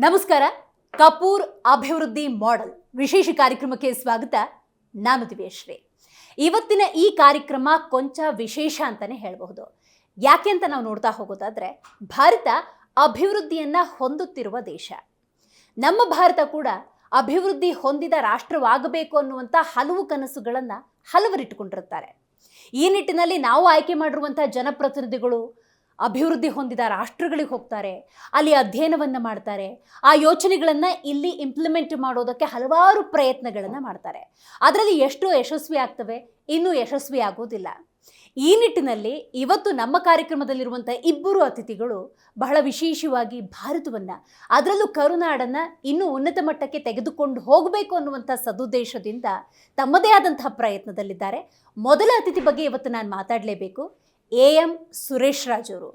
ನಮಸ್ಕಾರ. ಕಪೂರ್ ಅಭಿವೃದ್ಧಿ ಮಾಡೆಲ್ ವಿಶೇಷ ಕಾರ್ಯಕ್ರಮಕ್ಕೆ ಸ್ವಾಗತ. ನಾನು ದಿವ್ಯಶ್ರೀ. ಇವತ್ತಿನ ಈ ಕಾರ್ಯಕ್ರಮ ಕೊಂಚ ವಿಶೇಷ ಅಂತಾನೆ ಹೇಳಬಹುದು. ಯಾಕೆ ಅಂತ ನಾವು ನೋಡ್ತಾ ಹೋಗೋದಾದ್ರೆ, ಭಾರತ ಅಭಿವೃದ್ಧಿಯನ್ನ ಹೊಂದುತ್ತಿರುವ ದೇಶ. ನಮ್ಮ ಭಾರತ ಕೂಡ ಅಭಿವೃದ್ಧಿ ಹೊಂದಿದ ರಾಷ್ಟ್ರವಾಗಬೇಕು ಅನ್ನುವಂಥ ಹಲವು ಕನಸುಗಳನ್ನು ಹಲವರಿಟ್ಟುಕೊಂಡಿರುತ್ತಾರೆ. ಈ ನಿಟ್ಟಿನಲ್ಲಿ ನಾವು ಆಯ್ಕೆ ಮಾಡಿರುವಂಥ ಜನಪ್ರತಿನಿಧಿಗಳು ಅಭಿವೃದ್ಧಿ ಹೊಂದಿದ ರಾಷ್ಟ್ರಗಳಿಗೆ ಹೋಗ್ತಾರೆ, ಅಲ್ಲಿ ಅಧ್ಯಯನವನ್ನು ಮಾಡ್ತಾರೆ, ಆ ಯೋಚನೆಗಳನ್ನು ಇಲ್ಲಿ ಇಂಪ್ಲಿಮೆಂಟ್ ಮಾಡೋದಕ್ಕೆ ಹಲವಾರು ಪ್ರಯತ್ನಗಳನ್ನು ಮಾಡ್ತಾರೆ. ಅದರಲ್ಲಿ ಎಷ್ಟೋ ಯಶಸ್ವಿ ಆಗ್ತವೆ, ಇನ್ನೂ ಯಶಸ್ವಿ ಆಗೋದಿಲ್ಲ. ಈ ನಿಟ್ಟಿನಲ್ಲಿ ಇವತ್ತು ನಮ್ಮ ಕಾರ್ಯಕ್ರಮದಲ್ಲಿರುವಂಥ ಇಬ್ಬರು ಅತಿಥಿಗಳು ಬಹಳ ವಿಶೇಷವಾಗಿ ಭಾರತವನ್ನು, ಅದರಲ್ಲೂ ಕರುನಾಡನ್ನು ಇನ್ನೂ ಉನ್ನತ ಮಟ್ಟಕ್ಕೆ ತೆಗೆದುಕೊಂಡು ಹೋಗಬೇಕು ಅನ್ನುವಂಥ ಸದುದ್ದೇಶದಿಂದ ತಮ್ಮದೇ ಆದಂತಹ ಪ್ರಯತ್ನದಲ್ಲಿದ್ದಾರೆ. ಮೊದಲ ಅತಿಥಿ ಬಗ್ಗೆ ಇವತ್ತು ನಾನು ಮಾತಾಡಲೇಬೇಕು. AM ಸುರೇಶ್ ರಾಜ್ ಅವರು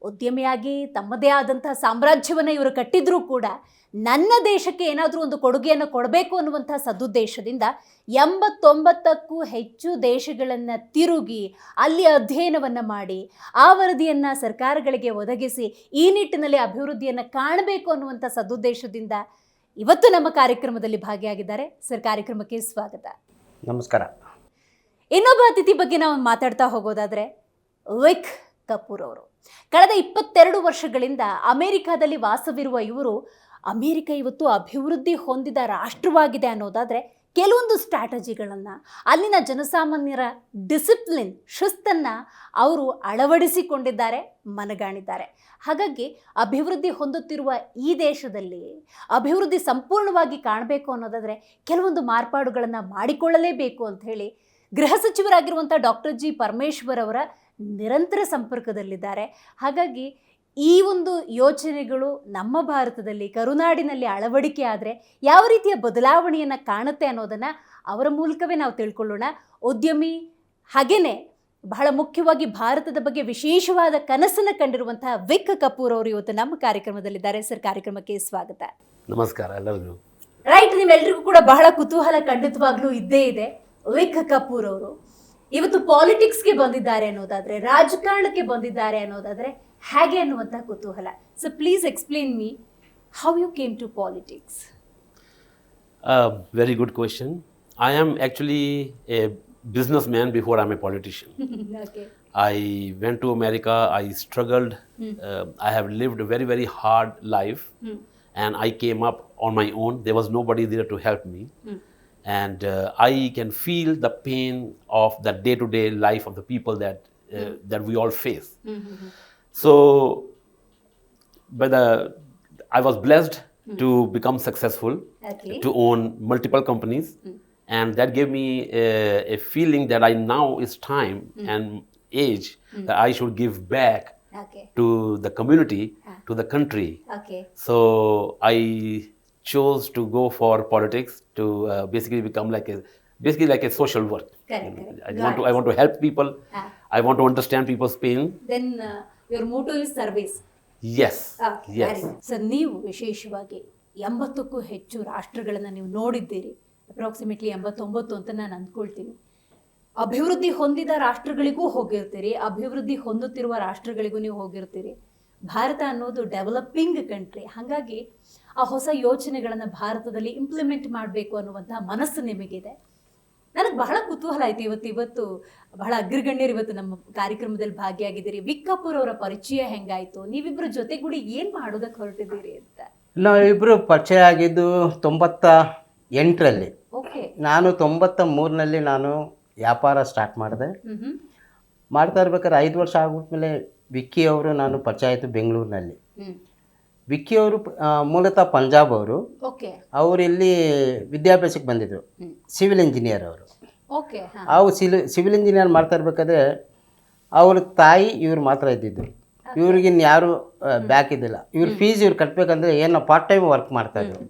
ಉದ್ಯಮಿಯಾಗಿ ತಮ್ಮದೇ ಆದಂತಹ ಸಾಮ್ರಾಜ್ಯವನ್ನು ಇವರು ಕಟ್ಟಿದ್ರೂ ಕೂಡ ನನ್ನ ದೇಶಕ್ಕೆ ಏನಾದರೂ ಒಂದು ಕೊಡುಗೆಯನ್ನು ಕೊಡಬೇಕು ಅನ್ನುವಂಥ ಸದುದ್ದೇಶದಿಂದ 89ಕ್ಕೂ ಹೆಚ್ಚು ದೇಶಗಳನ್ನು ತಿರುಗಿ ಅಲ್ಲಿ ಅಧ್ಯಯನವನ್ನು ಮಾಡಿ ಆ ವರದಿಯನ್ನು ಸರ್ಕಾರಗಳಿಗೆ ಒದಗಿಸಿ ಈ ನಿಟ್ಟಿನಲ್ಲಿ ಅಭಿವೃದ್ಧಿಯನ್ನು ಕಾಣಬೇಕು ಅನ್ನುವಂಥ ಸದುದ್ದೇಶದಿಂದ ಇವತ್ತು ನಮ್ಮ ಕಾರ್ಯಕ್ರಮದಲ್ಲಿ ಭಾಗಿಯಾಗಿದ್ದಾರೆ. ಸರ್, ಕಾರ್ಯಕ್ರಮಕ್ಕೆ ಸ್ವಾಗತ. ನಮಸ್ಕಾರ. ಇನ್ನೊಬ್ಬ ಅತಿಥಿ ಬಗ್ಗೆ ನಾವು ಮಾತಾಡ್ತಾ ಹೋಗೋದಾದರೆ, ವಿಕ್ ಕಪೂರ್ ಅವರು ಕಳೆದ 22 ವರ್ಷಗಳಿಂದ ಅಮೆರಿಕಾದಲ್ಲಿ ವಾಸವಿರುವ ಇವರು, ಅಮೆರಿಕ ಇವತ್ತು ಅಭಿವೃದ್ಧಿ ಹೊಂದಿದ ರಾಷ್ಟ್ರವಾಗಿದೆ ಅನ್ನೋದಾದರೆ ಕೆಲವೊಂದು ಸ್ಟ್ರಾಟಜಿಗಳನ್ನು, ಅಲ್ಲಿನ ಜನಸಾಮಾನ್ಯರ ಡಿಸಿಪ್ಲಿನ್, ಶಿಸ್ತನ್ನು ಅವರು ಅಳವಡಿಸಿಕೊಂಡಿದ್ದಾರೆ, ಮನಗಾಣಿದ್ದಾರೆ. ಹಾಗಾಗಿ ಅಭಿವೃದ್ಧಿ ಹೊಂದುತ್ತಿರುವ ಈ ದೇಶದಲ್ಲಿ ಅಭಿವೃದ್ಧಿ ಸಂಪೂರ್ಣವಾಗಿ ಕಾಣಬೇಕು ಅನ್ನೋದಾದರೆ ಕೆಲವೊಂದು ಮಾರ್ಪಾಡುಗಳನ್ನು ಮಾಡಿಕೊಳ್ಳಲೇಬೇಕು ಅಂತ ಹೇಳಿ ಗೃಹ ಸಚಿವರಾಗಿರುವಂಥ ಡಾಕ್ಟರ್ G. ಪರಮೇಶ್ವರ್ ಅವರ ನಿರಂತರ ಸಂಪರ್ಕದಲ್ಲಿದ್ದಾರೆ. ಹಾಗಾಗಿ ಈ ಒಂದು ಯೋಚನೆಗಳು ನಮ್ಮ ಭಾರತದಲ್ಲಿ, ಕರುನಾಡಿನಲ್ಲಿ ಅಳವಡಿಕೆ ಆದರೆ ಯಾವ ರೀತಿಯ ಬದಲಾವಣೆಯನ್ನು ಕಾಣುತ್ತೆ ಅನ್ನೋದನ್ನು ಅವರ ಮೂಲಕವೇ ನಾವು ತಿಳ್ಕೊಳ್ಳೋಣ. ಉದ್ಯಮಿ, ಹಾಗೇನೆ ಬಹಳ ಮುಖ್ಯವಾಗಿ ಭಾರತದ ಬಗ್ಗೆ ವಿಶೇಷವಾದ ಕನಸನ್ನು ಕಂಡಿರುವಂತಹ ವಿಕ್ ಕಪೂರ್ ಅವರು ಇವತ್ತು ನಮ್ಮ ಕಾರ್ಯಕ್ರಮದಲ್ಲಿದ್ದಾರೆ. ಸರ್, ಕಾರ್ಯಕ್ರಮಕ್ಕೆ ಸ್ವಾಗತ. ನಮಸ್ಕಾರ ಎಲ್ಲರಿಗೂ. ರೈಟ್, ನಿಮ್ಮೆಲ್ಲರಿಗೂ ಕೂಡ ಬಹಳ ಕುತೂಹಲ ಖಂಡಿತವಾಗ್ಲೂ ಇದ್ದೇ ಇದೆ. ವಿಕ್ ಕಪೂರ್ ಅವರು ಇವತ್ತು ಪಾಲಿಟಿಕ್ಸ್ಗೆ ಬಂದಿದ್ದಾರೆ ಅನ್ನೋದಾದ್ರೆ, ರಾಜಕಾರಣಕ್ಕೆ ಬಂದಿದ್ದಾರೆ ಅನ್ನೋದಾದ್ರೆ ಹೇಗೆ ಅನ್ನುವಂಥ ಕುತೂಹಲ. So please explain me how you came to politics. Very good question. I am actually a businessman before I'm a politician. Okay. I went to America. I struggled. I have lived a very, very hard life. And I came up on my own. There was nobody there to help me. And I can feel the pain of the day-to-day life of the people that we all face. So, I was blessed to become successful, to own multiple companies, and that gave me a feeling that now is time and age that I should give back to the community, to the country. So I chose to go for politics to basically become like a social work. Correct. I want to help people. I want to understand people's pain. Then your motto is service. Yes. Yes. Sir, ನೀವು ವಿಶೇಷವಾಗಿ 80ಕ್ಕೂ ಹೆಚ್ಚು ರಾಷ್ಟ್ರಗಳನ್ನು ನೀವು ನೋಡಿದ್ದೀರಿ. Approximately 89 ಅಂತ ನಾನು ಅಂದ್ಕೊಳ್ತೀನಿ. ಅಭಿವೃದ್ಧಿ ಹೊಂದಿದ ರಾಷ್ಟ್ರಗಳಿಗೂ ಹೋಗಿರ್ತೀರಿ, ಅಭಿವೃದ್ಧಿ ಹೊಂದುತ್ತಿರುವ ರಾಷ್ಟ್ರಗಳಿಗೂ ನೀವು ಹೋಗಿರ್ತೀರಿ. ಭಾರತ ಅನ್ನೋದು ಡೆವಲಪಿಂಗ್ ಕಂಟ್ರಿ. ಹಾಗಾಗಿ ಆ ಹೊಸ ಯೋಚನೆಗಳನ್ನು ಭಾರತದಲ್ಲಿ ಇಂಪ್ಲಿಮೆಂಟ್ ಮಾಡಬೇಕು ಅನ್ನುವಂಥ ಮನಸ್ಸು ನಿಮಗಿದೆ. ನನಗೆ ಬಹಳ ಕುತೂಹಲ ಆಯಿತು. ಇವತ್ತು ಬಹಳ ಅಗ್ರಗಣ್ಯರು ಇವತ್ತು ನಮ್ಮ ಕಾರ್ಯಕ್ರಮದಲ್ಲಿ ಭಾಗಿಯಾಗಿದ್ದೀರಿ. ವಿಕ್ ಕಪೂರ್ ಅವರ ಪರಿಚಯ ಹೆಂಗಾಯಿತು? ನೀವಿಬ್ಬರ ಜೊತೆಗೂಡಿ ಏನು ಮಾಡೋದಕ್ಕೆ ಹೊರಟಿದ್ದೀರಿ ಅಂತ? ನಾವಿಬ್ಬರು ಪರಿಚಯ ಆಗಿದ್ದು 98ರಲ್ಲಿ. ಓಕೆ. ನಾನು 93ನಲ್ಲಿ ನಾನು ವ್ಯಾಪಾರ ಸ್ಟಾರ್ಟ್ ಮಾಡಿದೆ. ಮಾಡ್ತಾ ಇರ್ಬೇಕಾದ್ರೆ 5 ವರ್ಷ ಆಗ್ಬಿಟ್ಮೇಲೆ ವಿಕ್ಕಿ ಅವರು ನಾನು ಪರಿಚಯ ಆಯಿತು ಬೆಂಗಳೂರಿನಲ್ಲಿ. ವಿಕ್ಕಿ ಅವರು ಮೂಲತಃ ಪಂಜಾಬ್ ಅವರು. ಅವರು ಇಲ್ಲಿ ವಿದ್ಯಾಭ್ಯಾಸಕ್ಕೆ ಬಂದಿದ್ರು, ಸಿವಿಲ್ ಇಂಜಿನಿಯರ್ ಅವರು. ಅವ್ರು ಸಿವಿಲ್ ಇಂಜಿನಿಯರ್ ಮಾಡ್ತಾ ಇರ್ಬೇಕಾದ್ರೆ ಅವ್ರ ತಾಯಿ ಇವ್ರು ಮಾತ್ರ ಇದ್ದಿದ್ದು. ಇವ್ರಿಗಿನ್ ಯಾರು ಬ್ಯಾಕ್ ಇದ್ದಿಲ್ಲ. ಇವ್ರ ಫೀಸ್ ಇವ್ರು ಕಟ್ಟಬೇಕಂದ್ರೆ ಏನೋ ಪಾರ್ಟ್ ಟೈಮ್ ವರ್ಕ್ ಮಾಡ್ತಾಯಿದ್ರು.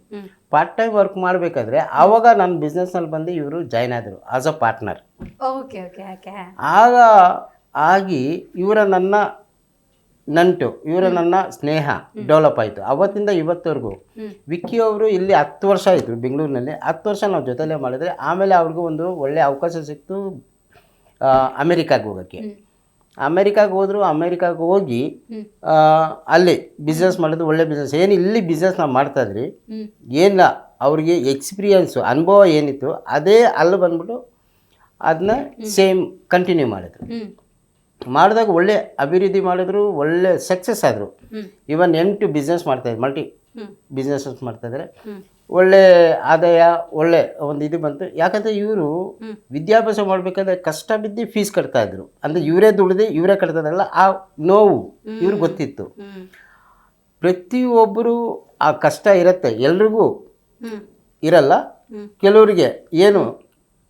ಪಾರ್ಟ್ ಟೈಮ್ ವರ್ಕ್ ಮಾಡಬೇಕಾದ್ರೆ ಆವಾಗ ನನ್ನ ಬಿಸ್ನೆಸ್ನಲ್ಲಿ ಬಂದು ಇವರು ಜಾಯ್ನ್ ಆದರು ಆಸ್ ಅ ಪಾರ್ಟ್ನರ್. ಆಗ ಆಗಿ ಇವರ ನನ್ನ ನಂಟು, ಇವರ ನನ್ನ ಸ್ನೇಹ ಡೆವಲಪ್ ಆಯಿತು. ಅವತ್ತಿಂದ ಇವತ್ತವರೆಗೂ. ವಿಕ್ಕಿ ಅವರು ಇಲ್ಲಿ 10 ವರ್ಷ ಇದ್ದರು ಬೆಂಗಳೂರಿನಲ್ಲಿ. 10 ವರ್ಷ ನಾವು ಜೊತೆಲೇ ಮಾಡಿದರೆ ಆಮೇಲೆ ಅವ್ರಿಗೂ ಒಂದು ಒಳ್ಳೆಯ ಅವಕಾಶ ಸಿಕ್ತು ಅಮೆರಿಕಾಗೆ ಹೋಗೋಕ್ಕೆ. ಅಮೇರಿಕಾಗೆ ಹೋದರು. ಅಮೇರಿಕಾಗೆ ಹೋಗಿ ಅಲ್ಲಿ ಬಿಸ್ನೆಸ್ ಮಾಡೋದು ಒಳ್ಳೆ ಬಿಸ್ನೆಸ್. ಏನು ಇಲ್ಲಿ ಬಿಸ್ನೆಸ್ ನಾವು ಮಾಡ್ತಾಯಿದ್ರಿ ಏನಿಲ್ಲ, ಅವ್ರಿಗೆ ಎಕ್ಸ್ಪೀರಿಯನ್ಸು ಅನುಭವ ಏನಿತ್ತು ಅದೇ ಅಲ್ಲಿ ಬಂದ್ಬಿಟ್ಟು ಅದನ್ನ ಸೇಮ್ ಕಂಟಿನ್ಯೂ ಮಾಡಿದ್ರು. ಮಾಡಿದಾಗ ಒಳ್ಳೆ ಅಭಿವೃದ್ಧಿ ಮಾಡಿದ್ರು, ಒಳ್ಳೆ ಸಕ್ಸಸ್ ಆದರು. ಇವನ್ 8 ಬಿಸ್ನೆಸ್ ಮಾಡ್ತಾಯಿದ್ರು, ಮಲ್ಟಿ ಬಿಸ್ನೆಸಸ್ ಮಾಡ್ತಾಯಿದ್ದಾರೆ. ಒಳ್ಳೆ ಆದಾಯ, ಒಳ್ಳೆ ಒಂದು ಇದು ಬಂತು. ಯಾಕಂದರೆ ಇವರು ವಿದ್ಯಾಭ್ಯಾಸ ಮಾಡಬೇಕಾದ್ರೆ ಕಷ್ಟ ಬಿದ್ದು ಫೀಸ್ ಕಟ್ತಾಯಿದ್ರು. ಅಂದರೆ ಇವರೇ ದುಡಿದು ಇವರೇ ಕಟ್ತಾಯಿದ್ರಲ್ಲ, ಆ ನೋವು ಇವ್ರಿಗೆ ಗೊತ್ತಿತ್ತು. ಪ್ರತಿಯೊಬ್ಬರು ಆ ಕಷ್ಟ ಇರುತ್ತೆ, ಎಲ್ರಿಗೂ ಇರಲ್ಲ. ಕೆಲವರಿಗೆ ಏನು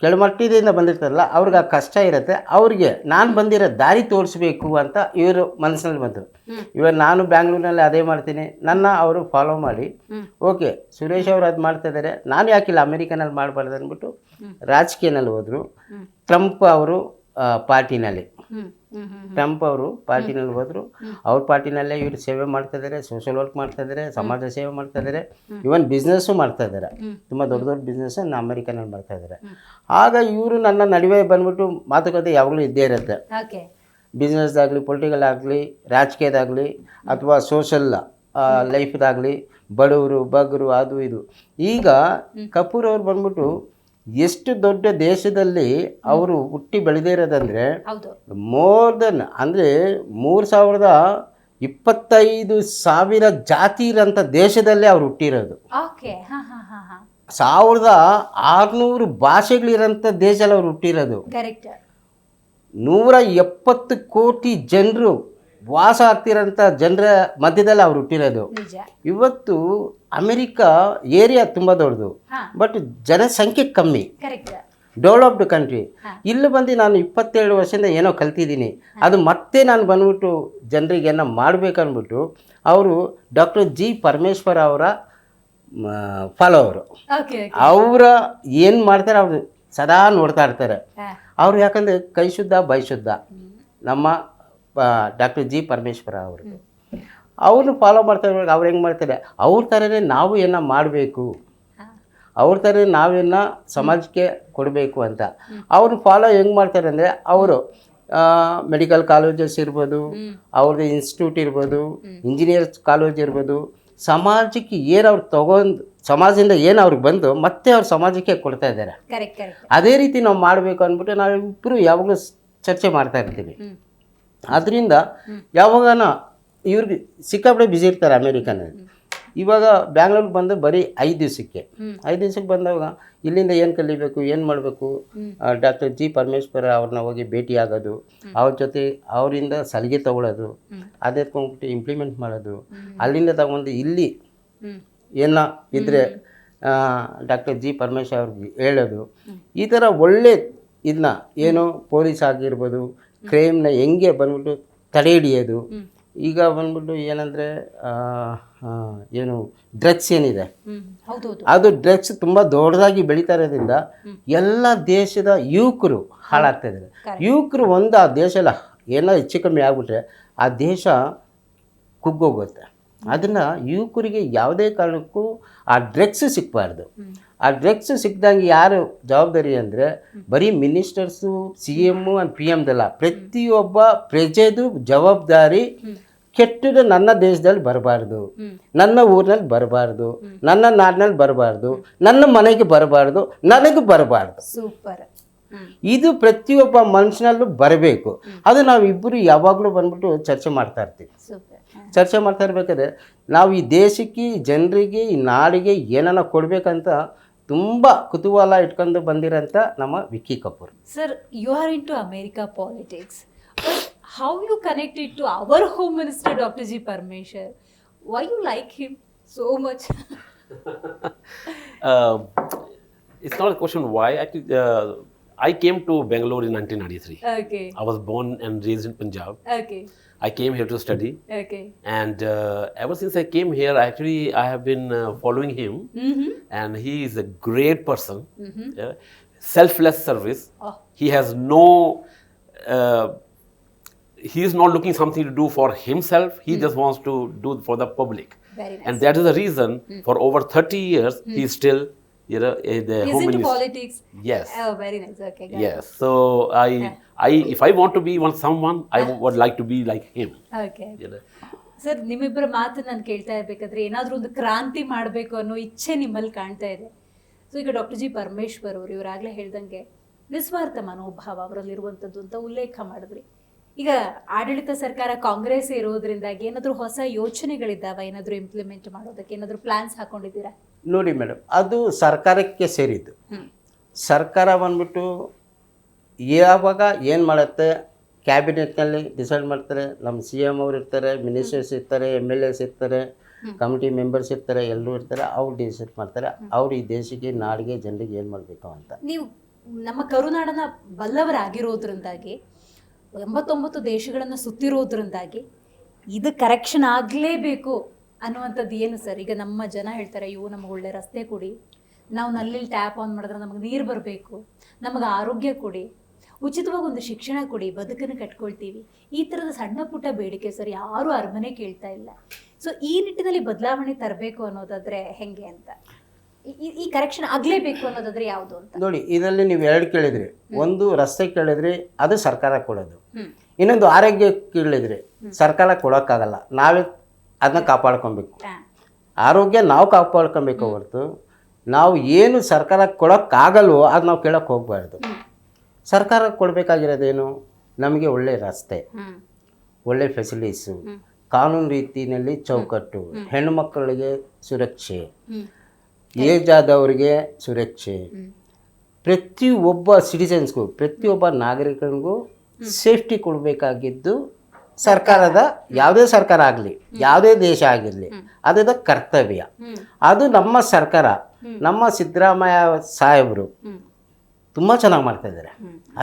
ಕೆಳಮಟ್ಟದಿಂದ ಬಂದಿರ್ತಾರಲ್ಲ ಅವ್ರಿಗೆ ಆ ಕಷ್ಟ ಇರುತ್ತೆ. ಅವ್ರಿಗೆ ನಾನು ಬಂದಿರೋ ದಾರಿ ತೋರಿಸ್ಬೇಕು ಅಂತ ಇವರು ಮನಸ್ಸಿನಲ್ಲಿ ಬಂದರು. ಇವಾಗ ನಾನು ಬ್ಯಾಂಗ್ಳೂರಿನಲ್ಲಿ ಅದೇ ಮಾಡ್ತೀನಿ, ನನ್ನ ಅವರು ಫಾಲೋ ಮಾಡಿ ಓಕೆ ಸುರೇಶ್ ಅವರು ಅದು ಮಾಡ್ತಾಯಿದ್ದಾರೆ, ನಾನು ಯಾಕಿಲ್ಲ ಅಮೇರಿಕನಲ್ಲಿ ಮಾಡಬಾರ್ದು ಅಂದ್ಬಿಟ್ಟು ರಾಜಕೀಯನಲ್ಲಿ ಹೋದರು. ಟ್ರಂಪ್ ಅವರು ಪಾರ್ಟಿನಲ್ಲಿ ಹೋದರು. ಅವ್ರ ಪಾರ್ಟಿನಲ್ಲೇ ಇವರು ಸೇವೆ ಮಾಡ್ತಾಯಿದ್ದಾರೆ, ಸೋಷಿಯಲ್ ವರ್ಕ್ ಮಾಡ್ತಾಯಿದ್ದಾರೆ, ಸಮಾಜ ಸೇವೆ ಮಾಡ್ತಾಯಿದ್ದಾರೆ, ಇವನ್ ಬಿಸ್ನೆಸ್ಸು ಮಾಡ್ತಾಯಿದ್ದಾರೆ. ತುಂಬ ದೊಡ್ಡ ದೊಡ್ಡ ಬಿಸ್ನೆಸ್ಸನ್ನು ಅಮೇರಿಕನಲ್ಲಿ ಮಾಡ್ತಾಯಿದ್ದಾರೆ. ಆಗ ಇವರು ನನ್ನ ನಡುವೆ ಬಂದ್ಬಿಟ್ಟು ಮಾತುಕತೆ ಯಾವಾಗಲೂ ಇದ್ದೇ ಇರುತ್ತೆ. ಬಿಸ್ನೆಸ್ದಾಗಲಿ, ಪೊಲಿಟಿಕಲ್ ಆಗಲಿ, ರಾಜಕೀಯದಾಗಲಿ ಅಥವಾ ಸೋಷಲ್ ಲೈಫ್ದಾಗಲಿ, ಬಡವರು ಬಗ್ಗರು ಅದು ಇದು. ಈಗ ಕಪೂರ್ ಅವ್ರು ಬಂದ್ಬಿಟ್ಟು ಎಷ್ಟು ದೊಡ್ಡ ದೇಶದಲ್ಲಿ ಅವರು ಹುಟ್ಟಿ ಬೆಳೆದಿರೋದಂದರೆ ಮೋರ್ ದೆನ್ ಅಂದರೆ 3,025,000 ಜಾತಿ ಇರೋಂಥ ದೇಶದಲ್ಲೇ ಅವ್ರು ಹುಟ್ಟಿರೋದು. 1,600 ಭಾಷೆಗಳಿರೋಂಥ ದೇಶದಲ್ಲಿ ಅವ್ರು ಹುಟ್ಟಿರೋದು. 170 ಕೋಟಿ ಜನರು ವಾಸ ಆಗ್ತಿರೋಂಥ ಜನರ ಮಧ್ಯದಲ್ಲಿ ಅವ್ರು ಹುಟ್ಟಿರೋದು. ಇವತ್ತು ಅಮೆರಿಕ ಏರಿಯಾ ತುಂಬ ದೊಡ್ಡದು, ಬಟ್ ಜನಸಂಖ್ಯೆ ಕಮ್ಮಿ, ಡೆವಲಪ್ಡ್ ಕಂಟ್ರಿ. ಇಲ್ಲಿ ಬಂದು ನಾನು 27 ವರ್ಷದಿಂದ ಏನೋ ಕಲ್ತಿದ್ದೀನಿ, ಅದು ಮತ್ತೆ ನಾನು ಬಂದ್ಬಿಟ್ಟು ಜನರಿಗೆ ಏನೋ ಮಾಡಬೇಕನ್ಬಿಟ್ಟು ಅವರು ಡಾಕ್ಟರ್ ಜಿ ಪರಮೇಶ್ವರ್ ಅವರ ಫಾಲೋವರು. ಅವರ ಏನು ಮಾಡ್ತಾರೆ ಅವ್ರು ಸದಾ ನೋಡ್ತಾ ಇರ್ತಾರೆ. ಅವರು ಯಾಕಂದರೆ ಕೈ ಶುದ್ಧ ಬೈ ಶುದ್ಧ ನಮ್ಮ ಡಾಕ್ಟರ್ ಜಿ ಪರಮೇಶ್ವರ ಅವರು. ಅವ್ರನ್ನ ಫಾಲೋ ಮಾಡ್ತಾ ಇರುವಾಗ ಅವ್ರು ಹೆಂಗೆ ಮಾಡ್ತಾರೆ, ಅವ್ರ ಥರನೇ ನಾವು ಏನೋ ಮಾಡಬೇಕು, ಅವ್ರ ಥರ ನಾವೇನೋ ಸಮಾಜಕ್ಕೆ ಕೊಡಬೇಕು ಅಂತ ಅವ್ರನ್ನ ಫಾಲೋ ಹೆಂಗೆ ಮಾಡ್ತಾರೆ ಅಂದರೆ, ಅವರು ಮೆಡಿಕಲ್ ಕಾಲೇಜಸ್ ಇರ್ಬೋದು, ಅವ್ರದ್ದು ಇನ್ಸ್ಟಿಟ್ಯೂಟ್ ಇರ್ಬೋದು, ಇಂಜಿನಿಯರ್ಸ್ ಕಾಲೇಜ್ ಇರ್ಬೋದು, ಸಮಾಜಕ್ಕೆ ಏನು ಅವ್ರು ತಗೊಂಡು ಸಮಾಜದಿಂದ ಏನು ಅವ್ರಿಗೆ ಬಂದು ಮತ್ತೆ ಅವ್ರು ಸಮಾಜಕ್ಕೆ ಕೊಡ್ತಾ ಇದ್ದಾರೆ. ಅದೇ ರೀತಿ ನಾವು ಮಾಡಬೇಕು ಅಂದ್ಬಿಟ್ಟು ನಾವಿಬ್ಬರು ಯಾವಾಗಲೂ ಚರ್ಚೆ ಮಾಡ್ತಾ ಇರ್ತೀವಿ. ಅದರಿಂದ ಯಾವಾಗನ ಇವ್ರಿಗೆ ಸಿಕ್ಕಾಪಟ್ಟೆ ಬ್ಯುಸಿ ಇರ್ತಾರೆ ಅಮೇರಿಕನಲ್ಲಿ. ಇವಾಗ ಬ್ಯಾಂಗ್ಳೂರ್ಗೆ ಬಂದು ಬರೀ 5 ದಿವಸಕ್ಕೆ ಬಂದಾಗ ಇಲ್ಲಿಂದ ಏನು ಕಲಿಬೇಕು, ಏನು ಮಾಡಬೇಕು, ಡಾಕ್ಟರ್ ಜಿ ಪರಮೇಶ್ವರ ಅವ್ರನ್ನ ಹೋಗಿ ಭೇಟಿ ಆಗೋದು, ಅವ್ರ ಜೊತೆ ಅವರಿಂದ ಸಲಿಗೆ ತೊಗೊಳ್ಳೋದು, ಅದೇ ಎತ್ಕೊಂಡ್ಬಿಟ್ಟು ಇಂಪ್ಲಿಮೆಂಟ್ ಮಾಡೋದು, ಅಲ್ಲಿಂದ ತಗೊಂಡು ಇಲ್ಲಿ ಏನೋ ಇದ್ದರೆ ಡಾಕ್ಟರ್ ಜಿ ಪರಮೇಶ್ವರ್ ಅವ್ರಿಗೆ ಹೇಳೋದು. ಈ ಥರ ಒಳ್ಳೆ ಇದನ್ನ ಏನು ಪೊಲೀಸ್ ಆಗಿರ್ಬೋದು, ಕ್ರೈಮ್ನ ಹೆಂಗೆ ಬಂದ್ಬಿಟ್ಟು ತಡೆ ಹಿಡಿಯೋದು. ಈಗ ಬಂದ್ಬಿಟ್ಟು ಏನಂದರೆ ಏನು ಡ್ರಗ್ಸ್ ಏನಿದೆ ಅದು ಡ್ರಗ್ಸ್ ತುಂಬ ದೊಡ್ಡದಾಗಿ ಬೆಳೀತಾ ಇರೋದ್ರಿಂದ ಎಲ್ಲ ದೇಶದ ಯುವಕರು ಹಾಳಾಗ್ತಾ ಇದ್ದಾರೆ. ಯುವಕರು ಒಂದು ಆ ದೇಶಲ್ಲ ಏನೋ ಹೆಚ್ಚು ಕಮ್ಮಿ ಆಗ್ಬಿಟ್ರೆ ಆ ದೇಶ ಕುಗ್ಗೋಗುತ್ತೆ. ಅದನ್ನು ಯುವಕರಿಗೆ ಯಾವುದೇ ಕಾರಣಕ್ಕೂ ಆ ಡ್ರಗ್ಸ್ ಸಿಕ್ಕಬಾರ್ದು. ಆ ಡ್ರಗ್ಸ್ ಸಿಕ್ಕಿದಂಗೆ ಯಾರು ಜವಾಬ್ದಾರಿ ಅಂದರೆ ಬರೀ ಮಿನಿಸ್ಟರ್ಸು, CM ಆ್ಯಂಡ್ PM ಪ್ರತಿಯೊಬ್ಬ ಪ್ರಜೆದು ಜವಾಬ್ದಾರಿ. ಕೆಟ್ಟದ್ದು ನನ್ನ ದೇಶದಲ್ಲಿ ಬರಬಾರ್ದು, ನನ್ನ ಊರಿನಲ್ಲಿ ಬರಬಾರ್ದು, ನನ್ನ ನಾಡಿನಲ್ಲಿ ಬರಬಾರ್ದು, ನನ್ನ ಮನೆಗೆ ಬರಬಾರ್ದು, ನನಗೂ ಬರಬಾರ್ದು. ಸೂಪರ್. ಇದು ಪ್ರತಿಯೊಬ್ಬ ಮನುಷ್ಯನಲ್ಲೂ ಬರಬೇಕು. ಅದು ನಾವಿಬ್ಬರು ಯಾವಾಗಲೂ ಬಂದ್ಬಿಟ್ಟು ಚರ್ಚೆ ಮಾಡ್ತಾ ಇರ್ತೀವಿ. ಚರ್ಚೆ ಮಾಡ್ತಾ ಇರ್ಬೇಕಾದ್ರೆ ನಾವು ಈ ದೇಶಕ್ಕೆ, ಜನರಿಗೆ, ಈ ನಾಡಿಗೆ ಏನನ್ನ ಕೊಡಬೇಕಂತ ತುಂಬ ಕುತೂಹಲ ಇಟ್ಕೊಂಡು ಬಂದಿರೋಂಥ ನಮ್ಮ Vicky Kapoor. Sir, you are into America politics. How you connected to our Home Minister Dr. G. Parmeshwar? Why you like him so much? It's not a question why. Actually, I came to Bangalore in 1993. Okay. I was born and raised in Punjab. Okay. I came here to study. Okay. And ever since I came here, actually, I have been following him. And he is a great person. Selfless service. Oh. He has no... he is not looking something to do for himself. He just wants to do for the public. Very nice. And that is the reason for over 30 years he is still you know, the He's Home into Minister. politics. Yes. Oh, very nice. Okay, got it. Yes. So if I want to be someone, I would like to be like him. Okay. You know. Sir ನಿಮ್ಮಿಬ್ಬರ ಮಾತು ನಾನು ಕೇಳ್ತಾ ಇರ್ಬೇಕಾದ್ರೆ ಏನಾದರೂ ಒಂದು ಕ್ರಾಂತಿ ಮಾಡಬೇಕು ಅನ್ನೋ ಇಚ್ಛೆ ನಿಮ್ಮಲ್ಲಿ ಕಾಣ್ತಾ ಇದೆ. ಸೊ ಈಗ ಡಾಕ್ಟರ್ ಜಿ ಪರಮೇಶ್ವರ್ ಅವರು ಇವರಾಗಲೇ ಹೇಳ್ದಂಗೆ ನಿಸ್ವಾರ್ಥ ಮನೋಭಾವ ಅವರಲ್ಲಿರುವಂಥದ್ದು ಅಂತ ಉಲ್ಲೇಖ ಮಾಡಿದ್ರಿ. ಈಗ ಆಡಳಿತ ಸರ್ಕಾರ ಕಾಂಗ್ರೆಸ್ ಇರೋದ್ರಿಂದಾಗಿ ಏನಾದರೂ ಹೊಸ ಯೋಚನೆಗಳಿದ್ದಾವ, ಏನಾದರೂ ಇಂಪ್ಲಿಮೆಂಟ್ ಮಾಡೋದಕ್ಕೆ ಏನಾದರೂ ಪ್ಲಾನ್ಸ್ ಹಾಕೊಂಡಿದ್ದೀರಾ? ನೋಡಿ ಮೇಡಮ್, ಅದು ಸರ್ಕಾರಕ್ಕೆ ಸೇರಿದ್ದು. ಸರ್ಕಾರ ಬಂದ್ಬಿಟ್ಟು ಯಾವಾಗ ಏನು ಮಾಡುತ್ತೆ, ಕ್ಯಾಬಿನೆಟ್ನಲ್ಲಿ ಡಿಸೈಡ್ ಮಾಡ್ತಾರೆ. ನಮ್ಮ CM ಅವರು ಇರ್ತಾರೆ, ಮಿನಿಸ್ಟರ್ಸ್ ಇರ್ತಾರೆ, MLAs ಇರ್ತಾರೆ, ಕಮಿಟಿ ಮೆಂಬರ್ಸ್ ಇರ್ತಾರೆ, ಎಲ್ಲರೂ ಇರ್ತಾರೆ. ಅವ್ರು ಡಿಸೈಡ್ ಮಾಡ್ತಾರೆ ಅವ್ರು ಈ ದೇಶಕ್ಕೆ, ನಾಡಿಗೆ, ಜನರಿಗೆ ಏನು ಮಾಡಬೇಕು ಅಂತ. ನೀವು ನಮ್ಮ ಕರುನಾಡನ ಬಲ್ಲವರಾಗಿರೋದ್ರಿಂದಾಗಿ 89 ದೇಶಗಳನ್ನು ಸುತ್ತಿರೋದ್ರಿಂದಾಗಿ ಇದು ಕರೆಕ್ಷನ್ ಆಗಲೇಬೇಕು ಅನ್ನುವಂಥದ್ದು ಏನು ಸರ್? ಈಗ ನಮ್ಮ ಜನ ಹೇಳ್ತಾರೆ, ಅಯ್ಯೋ ನಮಗೆ ಒಳ್ಳೆ ರಸ್ತೆ ಕೊಡಿ, ನಾವು ನಲ್ಲಿ ಟ್ಯಾಪ್ ಆನ್ ಮಾಡಿದ್ರೆ ನಮಗೆ ನೀರು ಬರಬೇಕು, ನಮಗೆ ಆರೋಗ್ಯ ಕೊಡಿ, ಉಚಿತವಾಗಿ ಒಂದು ಶಿಕ್ಷಣ ಕೊಡಿ, ಬದುಕನ್ನು ಕಟ್ಕೊಳ್ತೀವಿ. ಈ ಥರದ ಸಣ್ಣ ಪುಟ್ಟ ಬೇಡಿಕೆ ಸರ್, ಯಾರೂ ಅರಮನೆ ಕೇಳ್ತಾ ಇಲ್ಲ. ಸೊ ಈ ನಿಟ್ಟಿನಲ್ಲಿ ಬದಲಾವಣೆ ತರಬೇಕು ಅನ್ನೋದಾದ್ರೆ ಹೆಂಗೆ ಅಂತ, ಈ ಕರೆಕ್ಷನ್ ಆಗಲೇಬೇಕು ಅನ್ನೋದಾದ್ರೆ ಯಾವುದು ಅಂತ ನೋಡಿ. ಇದರಲ್ಲಿ ನೀವು ಎರಡು ಕೇಳಿದ್ರಿ. ಒಂದು ರಸ್ತೆ ಕೇಳಿದ್ರಿ, ಅದು ಸರ್ಕಾರ ಕೊಡೋದು. ಇನ್ನೊಂದು ಆರೋಗ್ಯ ಕೇಳಿದ್ರಿ, ಸರ್ಕಾರ ಕೊಡೋಕ್ಕಾಗಲ್ಲ, ನಾವೇ ಅದನ್ನ ಕಾಪಾಡ್ಕೊಬೇಕು. ಆರೋಗ್ಯ ನಾವು ಕಾಪಾಡ್ಕೊಬೇಕು ಹೊರತು ನಾವು ಏನು ಸರ್ಕಾರ ಕೊಡೋಕ್ಕಾಗಲ್ವೋ ಅದು ನಾವು ಕೇಳೋಕ್ಕೆ ಹೋಗ್ಬಾರ್ದು. ಸರ್ಕಾರ ಕೊಡಬೇಕಾಗಿರೋದೇನು? ನಮಗೆ ಒಳ್ಳೆ ರಸ್ತೆ, ಒಳ್ಳೆ ಫೆಸಿಲಿಟೀಸು, ಕಾನೂನು ರೀತಿಯಲ್ಲಿ ಚೌಕಟ್ಟು, ಹೆಣ್ಣುಮಕ್ಕಳಿಗೆ ಸುರಕ್ಷೆ, ಏಜ್ ಆದವರಿಗೆ ಸುರಕ್ಷೆ, ಪ್ರತಿಯೊಬ್ಬ ಸಿಟಿಸನ್ಸ್ಗೂ, ಪ್ರತಿಯೊಬ್ಬ ನಾಗರಿಕನಿಗೂ ಸೇಫ್ಟಿ ಕೊಡಬೇಕಾಗಿದ್ದು ಸರ್ಕಾರದ, ಯಾವುದೇ ಸರ್ಕಾರ ಆಗಲಿ, ಯಾವುದೇ ದೇಶ ಆಗಿರಲಿ, ಅದರ ಕರ್ತವ್ಯ. ಅದು ನಮ್ಮ ಸರ್ಕಾರ, ನಮ್ಮ ಸಿದ್ದರಾಮಯ್ಯ ಸಾಹೇಬರು ತುಂಬ ಚೆನ್ನಾಗಿ ಮಾಡ್ತಾಯಿದ್ದಾರೆ.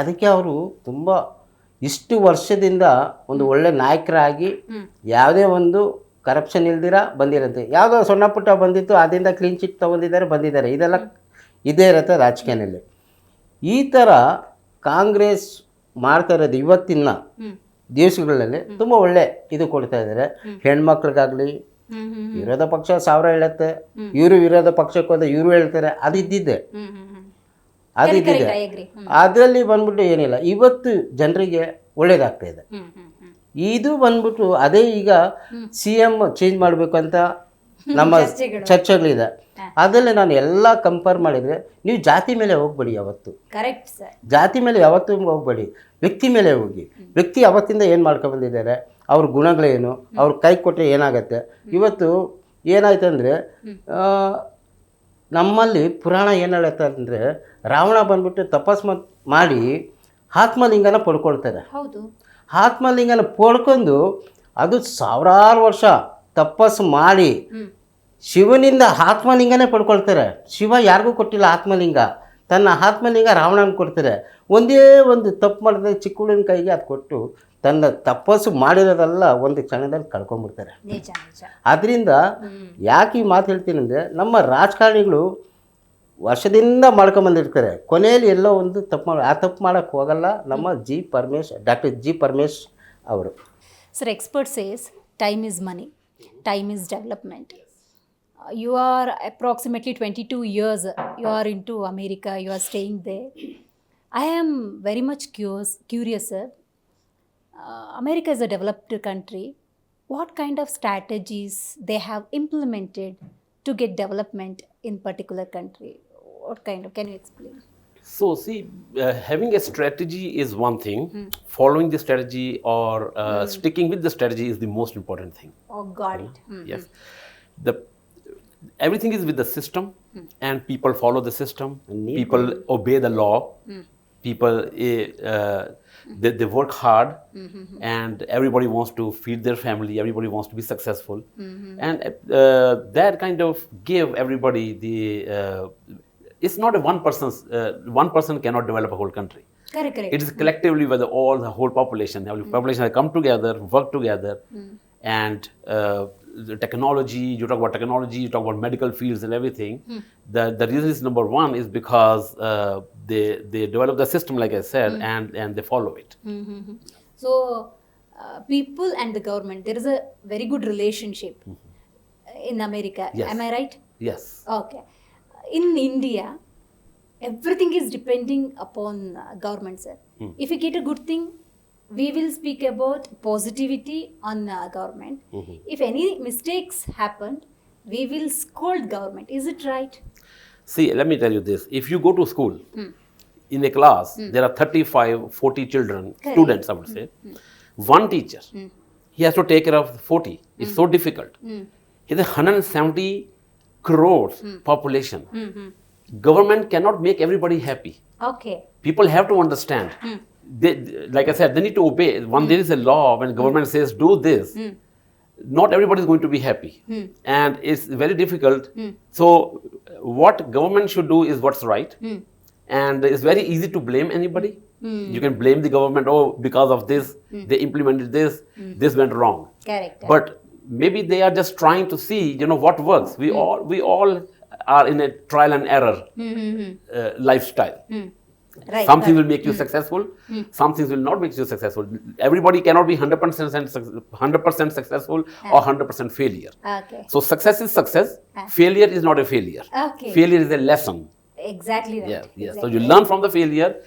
ಅದಕ್ಕೆ ಅವರು ತುಂಬ ಇಷ್ಟು ವರ್ಷದಿಂದ ಒಂದು ಒಳ್ಳೆ ನಾಯಕರಾಗಿ ಯಾವುದೇ ಒಂದು ಕರಪ್ಷನ್ ಇಲ್ದಿರ ಬಂದಿರುತ್ತೆ. ಯಾವುದೋ ಸಣ್ಣ ಪುಟ್ಟ ಬಂದಿತ್ತು, ಅದರಿಂದ ಕ್ಲೀನ್ ಚಿಟ್ ಬಂದಿದ್ದಾರೆ. ಇದೆಲ್ಲ ಇದೇ ಇರುತ್ತೆ ರಾಜಕೀಯದಲ್ಲಿ. ಈ ಥರ ಕಾಂಗ್ರೆಸ್ ಮಾಡ್ತಾ ಇರೋದು ಇವತ್ತಿನ ದಿವಸಗಳಲ್ಲಿ ತುಂಬ ಒಳ್ಳೆ ಇದು ಕೊಡ್ತಾ ಇದ್ದಾರೆ. ಹೆಣ್ಮಕ್ಳಿಗಾಗಲಿ, ವಿರೋಧ ಪಕ್ಷ 1000 ಹೇಳುತ್ತೆ, ಇವರು ವಿರೋಧ ಪಕ್ಷಕ್ಕೆ ಹೋದ ಇವರು ಹೇಳ್ತಾರೆ, ಅದಿದ್ದಿದೆ. ಅದರಲ್ಲಿ ಬಂದ್ಬಿಟ್ಟು ಏನಿಲ್ಲ, ಇವತ್ತು ಜನರಿಗೆ ಒಳ್ಳೇದಾಗ್ತಾ ಇದೆ. ಇದು ಬಂದ್ಬಿಟ್ಟು ಅದೇ ಈಗ CM ಚೇಂಜ್ ಮಾಡಬೇಕು ಅಂತ ನಮ್ಮ ಚರ್ಚೆಗಳಿದೆ. ಅದರಲ್ಲಿ ನಾನು ಎಲ್ಲ ಕಂಪೇರ್ ಮಾಡಿದರೆ, ನೀವು ಜಾತಿ ಮೇಲೆ ಹೋಗ್ಬೇಡಿ ಯಾವತ್ತು. Correct sir. ಜಾತಿ ಮೇಲೆ ಯಾವತ್ತೂ ಹೋಗ್ಬೇಡಿ, ವ್ಯಕ್ತಿ ಮೇಲೆ ಹೋಗಿ. ವ್ಯಕ್ತಿ ಅವತ್ತಿಂದ ಏನು ಮಾಡ್ಕೊಂಡ್ಬಂದಿದ್ದಾರೆ, ಅವ್ರ ಗುಣಗಳೇನು, ಅವ್ರ ಕೈ ಕೊಟ್ಟರೆ ಏನಾಗತ್ತೆ. ಇವತ್ತು ಏನಾಯ್ತು ಅಂದರೆ, ನಮ್ಮಲ್ಲಿ ಪುರಾಣ ಏನು ಹೇಳುತ್ತೆ ಅಂದರೆ, ರಾವಣ ಬಂದ್ಬಿಟ್ಟು ತಪಸ್ಸು ಮಾಡಿ ಆತ್ಮಲಿಂಗನ ಪಡ್ಕೊಳ್ತಾರೆ. ಹೌದು, ಆತ್ಮಲಿಂಗನ ಪಡ್ಕೊಂಡು ಅದು 1000 ವರ್ಷ ತಪಸ್ಸು ಮಾಡಿ ಶಿವನಿಂದ ಆತ್ಮಲಿಂಗನೇ ಪಡ್ಕೊಳ್ತಾರೆ. ಶಿವ ಯಾರಿಗೂ ಕೊಟ್ಟಿಲ್ಲ ಆತ್ಮಲಿಂಗ, ತನ್ನ ಆತ್ಮಲಿಂಗ ರಾವಣನ ಕೊಡ್ತಾರೆ. ಒಂದೇ ಒಂದು ತಪ್ಪು ಮಾಡಿದ್ರೆ ಚಿಕ್ಕ ಹುಡುಗನ ಕೈಗೆ ಅದು ಕೊಟ್ಟು ತನ್ನ ತಪಸ್ಸು ಮಾಡಿರೋದೆಲ್ಲ ಒಂದು ಕ್ಷಣದಲ್ಲಿ ಕಳ್ಕೊಂಡ್ಬಿಡ್ತಾರೆ. ಅದರಿಂದ ಯಾಕೆ ಈ ಮಾತು ಹೇಳ್ತೀನಿ ಅಂದರೆ, ನಮ್ಮ ರಾಜಕಾರಣಿಗಳು ವರ್ಷದಿಂದ ಮಾಡ್ಕೊಂಬಂದಿರ್ತಾರೆ, ಕೊನೆಯಲ್ಲಿ ಎಲ್ಲೋ ಒಂದು ತಪ್ಪು ಆ ತಪ್ಪು ಮಾಡೋಕ್ಕೆ ಹೋಗಲ್ಲ. ನಮ್ಮ ಡಾಕ್ಟರ್ ಜಿ ಪರಮೇಶ್ ಅವರು. Sir, expert says time is money, time is development. You are approximately 22 years, you are into America, you are staying there. I am very much curious, sir. America is a developed country. What kind of strategies they have implemented to get development in particular country? What kind of, can you explain? So see, having a strategy is one thing. Following the strategy or sticking with the strategy is the most important thing. Oh, got it. Yes. Everything is with the system, and people follow the system. People obey the law. People they work hard, and everybody wants to feed their family. Everybody wants to be successful, and that kind of give everybody the. It's not a one person cannot develop a whole country. Correct. It is collectively with the whole population. The population has come together, work together, and the technology. You talk about technology. You talk about medical fields and everything. The reason is number one is because they develop the system, like I said, and they follow it. So people and the government, there is a very good relationship in America. Yes. Am I right? Yes. Okay. in India, everything is depending upon government, sir. If we get a good thing, we will speak about positivity on government. If any mistakes happened, we will scold government. Is it right? See, let me tell you this. If you go to school, in a class, there are 35, 40 children, students, I would say. One teacher, he has to take care of 40. It's so difficult. It's a 170 crores population. Government cannot make everybody happy. Okay. People have to understand. They, like I said, they need to obey. When there is a law, when government says do this, not everybody is going to be happy. And it's very difficult. So what government should do is what's right. And it's very easy to blame anybody. You can blame the government, oh, because of this, they implemented this, this went wrong. Correct. But maybe they are just trying to see, what works. We all are in a trial and error lifestyle. Right. Some things will make you successful, some things will not make you successful. Everybody cannot be 100% successful or 100% failure. Okay. So success is success, failure is not a failure. Okay. Failure is a lesson. Exactly right. Yes. Exactly. So you learn from the failure,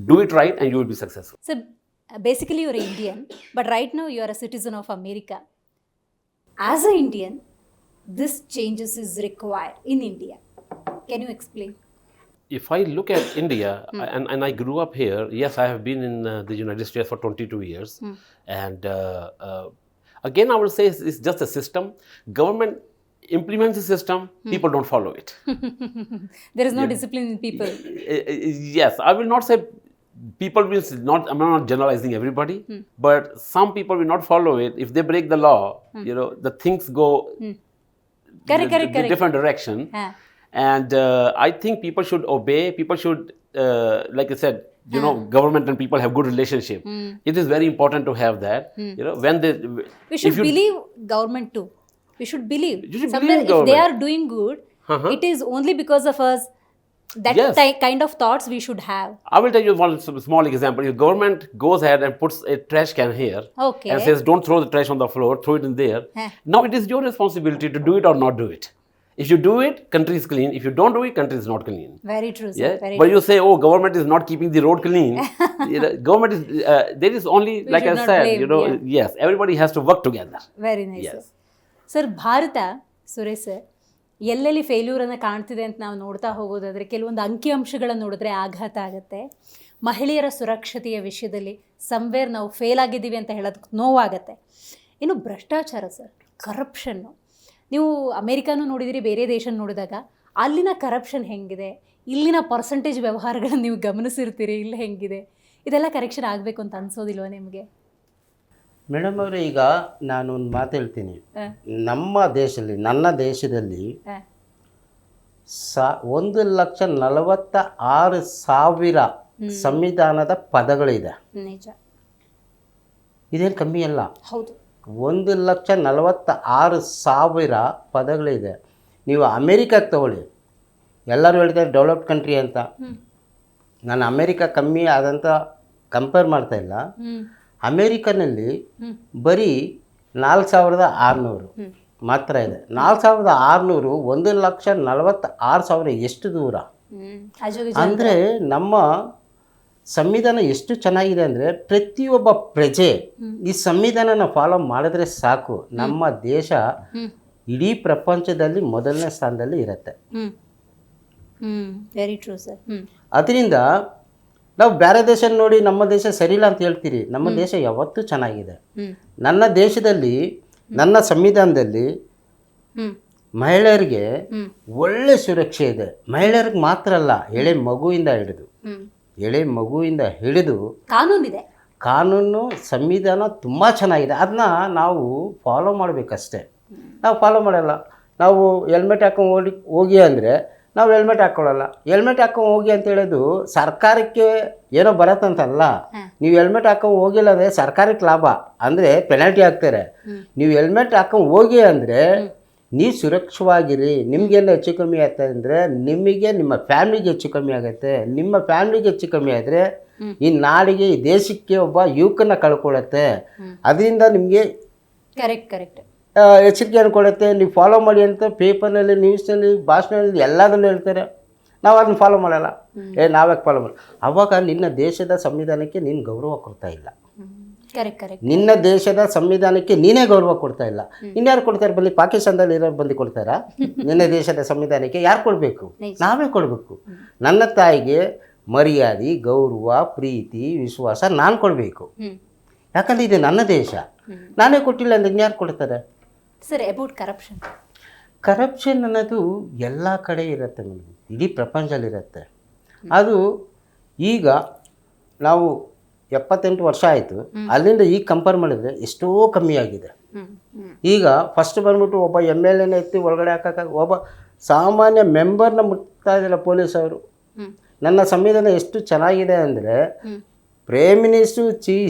do it right, and you will be successful. So basically you're Indian, but right now you are a citizen of America. As an Indian, this changes is required in India. Can you explain? If I look at India, and I grew up here, yes, I have been in the United States for 22 years. And again, I will say it's just a system. Government implements the system, people don't follow it. There is no discipline in people. Yes, I will not say people will not, I'm not generalizing everybody, but some people will not follow it. If they break the law, the things go Correct. different direction. And I think people should obey, people should, like I said, government and people have good relationship. It is very important to have that. When they... We should believe government too. We should believe. You should Somewhere believe if they are government. doing good, it is only because of us. That Yes. kind of thoughts we should have. I will tell you one small example. If government goes ahead and puts a trash can here Okay. and says, don't throw the trash on the floor, throw it in there. Now it is your responsibility to do it or not do it. If you do it, country is clean. If you don't do it, country is not clean. Very true, sir. Yeah, Very but true. you say, oh, government is not keeping the road clean. Government is, there is only, We like I should not said, blame, yes, everybody has to work together. Very nice Yes. Sir Bharat Suresh sir ಎಲ್ಲೆಲ್ಲಿ ಫೇಲ್ಯೂರನ್ನು ಕಾಣ್ತಿದೆ ಅಂತ ನಾವು ನೋಡ್ತಾ ಹೋಗೋದಾದರೆ ಕೆಲವೊಂದು ಅಂಕಿಅಂಶಗಳನ್ನು ನೋಡಿದ್ರೆ ಆಘಾತ ಆಗುತ್ತೆ. ಮಹಿಳೆಯರ ಸುರಕ್ಷತೆಯ ವಿಷಯದಲ್ಲಿ ಸಮ್ವೇರ್ ನಾವು ಫೇಲ್ ಆಗಿದ್ದೀವಿ ಅಂತ ಹೇಳೋದಕ್ಕೆ ನೋವಾಗತ್ತೆ. ಇನ್ನು ಭ್ರಷ್ಟಾಚಾರ ಸರ್, ಕರಪ್ಷನ್ನು, ನೀವು ಅಮೇರಿಕಾನೂ ನೋಡಿದಿರಿ, ಬೇರೆ ದೇಶ ನೋಡಿದಾಗ ಅಲ್ಲಿನ ಕರಪ್ಷನ್ ಹೆಂಗಿದೆ, ಇಲ್ಲಿನ ಪರ್ಸೆಂಟೇಜ್ ವ್ಯವಹಾರಗಳನ್ನು ನೀವು ಗಮನಿಸಿರ್ತೀರಿ, ಇಲ್ಲಿ ಹೆಂಗಿದೆ, ಇದೆಲ್ಲ ಕರೆಕ್ಷನ್ ಆಗಬೇಕು ಅಂತ ಅನ್ಸೋದಿಲ್ವ ನಿಮಗೆ? ಮೇಡಮ್ ಅವರೇ, ಈಗ ನಾನು ಒಂದು ಮಾತು ಹೇಳ್ತೀನಿ. ನಮ್ಮ ದೇಶದಲ್ಲಿ, ನನ್ನ ದೇಶದಲ್ಲಿ 1,46,000 ಸಂವಿಧಾನದ ಪದಗಳಿದೆ. ನಿಜ, ಇದೇನು ಕಮ್ಮಿ ಅಲ್ಲ. ಹೌದು. 1,46,000 ಪದಗಳಿದೆ. ನೀವು ಅಮೇರಿಕಕ್ಕೆ ತಗೊಳ್ಳಿ, ಎಲ್ಲರೂ ಹೇಳ್ತಾರೆ ಡೆವಲಪ್ಡ್ ಕಂಟ್ರಿ ಅಂತ. ನಾನು ಅಮೇರಿಕಾ ಕಮ್ಮಿ ಆದಂಥ ಕಂಪೇರ್ ಮಾಡ್ತಾ ಇಲ್ಲ. ಅಮೇರಿಕನಲ್ಲಿ ಬರೀ 4,600 ಮಾತ್ರ ಇದೆ. 4,600 1,46,000 ಎಷ್ಟು ದೂರ ಅಂದರೆ ನಮ್ಮ ಸಂವಿಧಾನ ಎಷ್ಟು ಚೆನ್ನಾಗಿದೆ ಅಂದರೆ ಪ್ರತಿಯೊಬ್ಬ ಪ್ರಜೆ ಈ ಸಂವಿಧಾನನ ಫಾಲೋ ಮಾಡಿದ್ರೆ ಸಾಕು, ನಮ್ಮ ದೇಶ ಇಡೀ ಪ್ರಪಂಚದಲ್ಲಿ ಮೊದಲನೇ ಸ್ಥಾನದಲ್ಲಿ ಇರುತ್ತೆ. Very true sir. ಅದರಿಂದ ನಾವು ಬೇರೆ ದೇಶ ನೋಡಿ ನಮ್ಮ ದೇಶ ಸರಿಯಿಲ್ಲ ಅಂತ ಹೇಳ್ತೀರಿ, ನಮ್ಮ ದೇಶ ಯಾವತ್ತೂ ಚೆನ್ನಾಗಿದೆ. ನನ್ನ ದೇಶದಲ್ಲಿ, ನನ್ನ ಸಂವಿಧಾನದಲ್ಲಿ ಮಹಿಳೆಯರಿಗೆ ಒಳ್ಳೆ ಸುರಕ್ಷೆ ಇದೆ. ಮಹಿಳೆಯರಿಗೆ ಮಾತ್ರ ಅಲ್ಲ, ಎಳೆ ಮಗುವಿಂದ ಹಿಡಿದು ಕಾನೂನಿದೆ. ಕಾನೂನು, ಸಂವಿಧಾನ ತುಂಬ ಚೆನ್ನಾಗಿದೆ. ಅದನ್ನ ನಾವು ಫಾಲೋ ಮಾಡಬೇಕಷ್ಟೇ. ನಾವು ಫಾಲೋ ಮಾಡಲ್ಲ. ನಾವು ಹೆಲ್ಮೆಟ್ ಹಾಕೊಂಡು ಹೋಗಿ ಅಂದರೆ ನಾವು ಹೆಲ್ಮೆಟ್ ಹಾಕ್ಕೊಳ್ಳಲ್ಲ. ಹೆಲ್ಮೆಟ್ ಹಾಕೊಂಡು ಹೋಗಿ ಅಂತ ಹೇಳೋದು ಸರ್ಕಾರಕ್ಕೆ ಏನೋ ಬರತ್ತಂತಲ್ಲ. ನೀವು ಹೆಲ್ಮೆಟ್ ಹಾಕೊಂಡು ಹೋಗಿಲ್ಲ ಅಂದರೆ ಸರ್ಕಾರಕ್ಕೆ ಲಾಭ, ಅಂದರೆ ಪೆನಾಲ್ಟಿ ಹಾಕ್ತಾರೆ. ನೀವು ಹೆಲ್ಮೆಟ್ ಹಾಕೊಂಡು ಹೋಗಿ ಅಂದರೆ ನೀವು ಸುರಕ್ಷವಾಗಿರಿ. ನಿಮಗೆಲ್ಲ ಹೆಚ್ಚು ಕಮ್ಮಿ ಆಗ್ತದೆ ಅಂದರೆ ನಿಮಗೆ, ನಿಮ್ಮ ಫ್ಯಾಮಿಲಿಗೆ ಹೆಚ್ಚು ಕಮ್ಮಿ ಆಗುತ್ತೆ. ನಿಮ್ಮ ಫ್ಯಾಮಿಲಿಗೆ ಹೆಚ್ಚು ಕಮ್ಮಿ ಆದರೆ ಈ ನಾಡಿಗೆ, ಈ ದೇಶಕ್ಕೆ ಒಬ್ಬ ಯುವಕನ ಕಳ್ಕೊಳ್ಳುತ್ತೆ. ಅದರಿಂದ ನಿಮಗೆ ಕರೆಕ್ಟ್ ಎಚ್ಚರಿಕೆಯನ್ನು ಕೊಡುತ್ತೆ, ನೀವು ಫಾಲೋ ಮಾಡಿ ಅಂತ ಪೇಪರ್ನಲ್ಲಿ, ನ್ಯೂಸ್ನಲ್ಲಿ, ಭಾಷಣದಲ್ಲಿ ಎಲ್ಲದನ್ನು ಹೇಳ್ತಾರೆ. ನಾವು ಅದನ್ನು ಫಾಲೋ ಮಾಡಲ್ಲ. ನಾವ್ಯಾಕೆ ಫಾಲೋ ಮಾಡಿ? ಆವಾಗ ನಿನ್ನ ದೇಶದ ಸಂವಿಧಾನಕ್ಕೆ ನೀನು ಗೌರವ ಕೊಡ್ತಾ ಇಲ್ಲ. ಕರೆಕ್ಟ್. ನಿನ್ನ ದೇಶದ ಸಂವಿಧಾನಕ್ಕೆ ನೀನೇ ಗೌರವ ಕೊಡ್ತಾ ಇಲ್ಲ. ಇನ್ಯಾರು ಕೊಡ್ತಾರೆ? ಬಲ್ಲಿ ಪಾಕಿಸ್ತಾನದಲ್ಲಿ ಇರೋ ಬಂದು ಕೊಡ್ತಾರಾ? ನಿನ್ನ ದೇಶದ ಸಂವಿಧಾನಕ್ಕೆ ಯಾರು ಕೊಡಬೇಕು? ನಾವೇ ಕೊಡಬೇಕು. ನನ್ನ ತಾಯಿಗೆ ಮರ್ಯಾದೆ, ಗೌರವ, ಪ್ರೀತಿ, ವಿಶ್ವಾಸ ನಾನು ಕೊಡಬೇಕು. ಯಾಕಂದರೆ ಇದು ನನ್ನ ದೇಶ. ನಾನೇ ಕೊಟ್ಟಿಲ್ಲ ಅಂದರೆ ಇನ್ಯಾರು ಕೊಡ್ತಾರೆ? ಸರ್, ಅಬೌಟ್ ಕರಪ್ಷನ್ ಅನ್ನೋದು ಎಲ್ಲ ಕಡೆ ಇರುತ್ತೆ ಮೇಡಮ್, ಇಡೀ ಪ್ರಪಂಚದಲ್ಲಿರುತ್ತೆ. ಅದು ಈಗ ನಾವು 78 ವರ್ಷ ಆಯಿತು, ಅಲ್ಲಿಂದ ಈಗ ಕಂಪೇರ್ ಮಾಡಿದರೆ ಎಷ್ಟೋ ಕಮ್ಮಿ ಆಗಿದೆ. ಈಗ ಫಸ್ಟ್ ಬಂದ್ಬಿಟ್ಟು ಒಬ್ಬ MLAನ ಎತ್ತಿ ಒಳಗಡೆ ಹಾಕಕ್ಕೆ ಒಬ್ಬ ಸಾಮಾನ್ಯ ಮೆಂಬರ್ನ ಮುಟ್ತಾ ಇದ್ದಿಲ್ಲ ಪೊಲೀಸವರು. ನನ್ನ ಸಂವಿಧಾನ ಎಷ್ಟು ಚೆನ್ನಾಗಿದೆ ಅಂದರೆ, prime minister,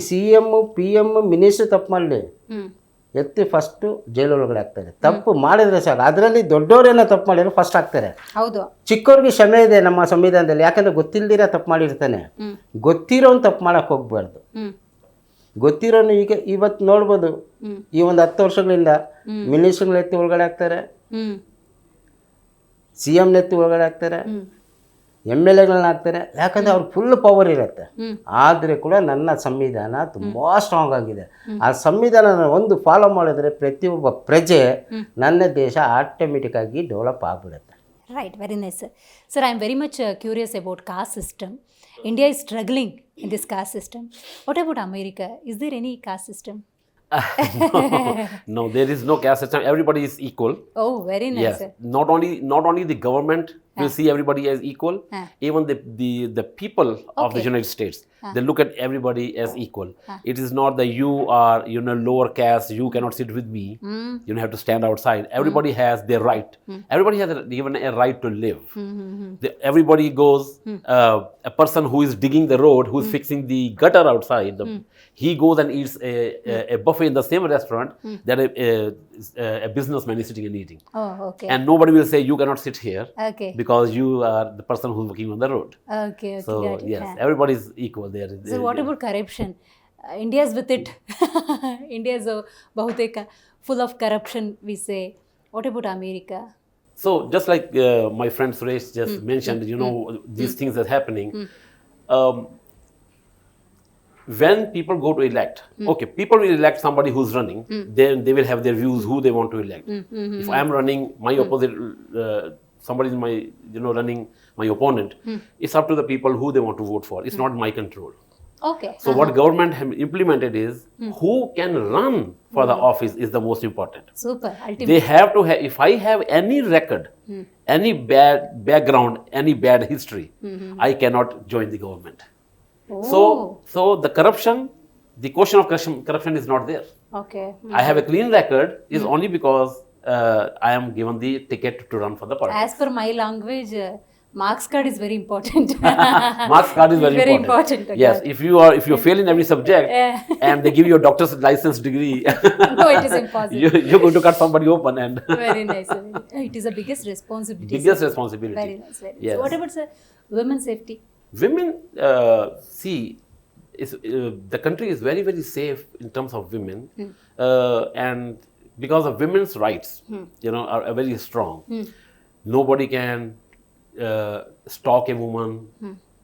CM, PM, minister ತಪ್ಪು ಮಾಡಲಿ, ಎತ್ತಿ ಫಸ್ಟು ಜೈಲೊಳಗಡೆ ಹಾಕ್ತಾರೆ. ತಪ್ಪು ಮಾಡಿದರೆ ಸಾಕು. ಅದರಲ್ಲಿ ದೊಡ್ಡವರೇನೋ ತಪ್ಪು ಮಾಡಿದ್ರು ಫಸ್ಟ್ ಹಾಕ್ತಾರೆ. ಹೌದು. ಚಿಕ್ಕವ್ರಿಗೆ ಕ್ಷಮೆ ಇದೆ ನಮ್ಮ ಸಂವಿಧಾನದಲ್ಲಿ, ಯಾಕಂದರೆ ಗೊತ್ತಿಲ್ದಿರ ತಪ್ಪು ಮಾಡಿರ್ತಾನೆ. ಗೊತ್ತಿರೋನು ತಪ್ಪು ಮಾಡೋಕ್ಕೆ ಹೋಗ್ಬಾರ್ದು. ಗೊತ್ತಿರೋನು ಈಗ ಇವತ್ತು ನೋಡ್ಬೋದು, ಈ ಒಂದು 10 ವರ್ಷಗಳಿಂದ ಮಿನಿಸ್ಟ್ರುಗಳು ಎತ್ತಿ ಒಳಗಡೆ ಹಾಕ್ತಾರೆ, CMನ ಎತ್ತಿ ಒಳಗಡೆ ಹಾಕ್ತಾರೆ, MLAಗಳನ್ನ ಹಾಕ್ತಾರೆ. ಯಾಕಂದರೆ ಅವ್ರಿಗೆ ಫುಲ್ ಪವರ್ ಇರುತ್ತೆ. ಆದರೆ ಕೂಡ ನನ್ನ ಸಂವಿಧಾನ ತುಂಬ ಸ್ಟ್ರಾಂಗ್ ಆಗಿದೆ. ಆ ಸಂವಿಧಾನ ಒಂದು ಫಾಲೋ ಮಾಡಿದ್ರೆ ಪ್ರತಿಯೊಬ್ಬ ಪ್ರಜೆ, ನನ್ನ ದೇಶ ಆಟೋಮೆಟಿಕ್ ಆಗಿ ಡೆವಲಪ್ ಆಗಿಬಿಡುತ್ತೆ. Right, very nice, sir. Sir, I am very much curious about caste system. India is struggling in this caste system. What about America? Is there any caste system? No, there is no caste system. Everybody is equal. Oh, very nice, Yes, sir. not only the government will see everybody as equal. Even the people of the United States, they look at everybody as equal. It is not that you are lower caste, you cannot sit with me. You have to stand outside. Everybody has their right. Everybody has given a right to live. Everybody goes. A person who is digging the road, who is fixing the gutter outside, he goes and eats a buffet in the same restaurant that a businessman is sitting and eating. Oh, okay. And nobody will say you cannot sit here Okay. because you are the person who's working on the road. Okay, So got it. yes, everybody is equal there. So what about corruption? India is with it. India is bahuteka full of corruption, we say. What about America? So just like my friend Suresh just mentioned, these things are happening. When people go to elect, okay, people will elect somebody who's running, then they will have their views who they want to elect. If I am running, my opposite, somebody is running my opponent, it's up to the people who they want to vote for. It's not my control. Okay. So what government have implemented is who can run for the office is the most important. Super. Ultimate. They have to have, if I have any record, any bad background, any bad history, I cannot join the government. So the corruption, the question of corruption is not there. Okay. I have a clean record is only because I am given the ticket to run for the party. As per my language, marks card is very important. Marks card is very important. Okay. Yes, if you fail in every subject and they give you a doctor's license degree, No, it is impossible. you're going to cut somebody open and Very nice. It is the biggest responsibility. biggest responsibility. Very nice. Very nice. Yes. So what about sir, women's safety? Women, the country is very, very safe in terms of women, and because of women's rights, are very strong. Nobody can stalk a woman,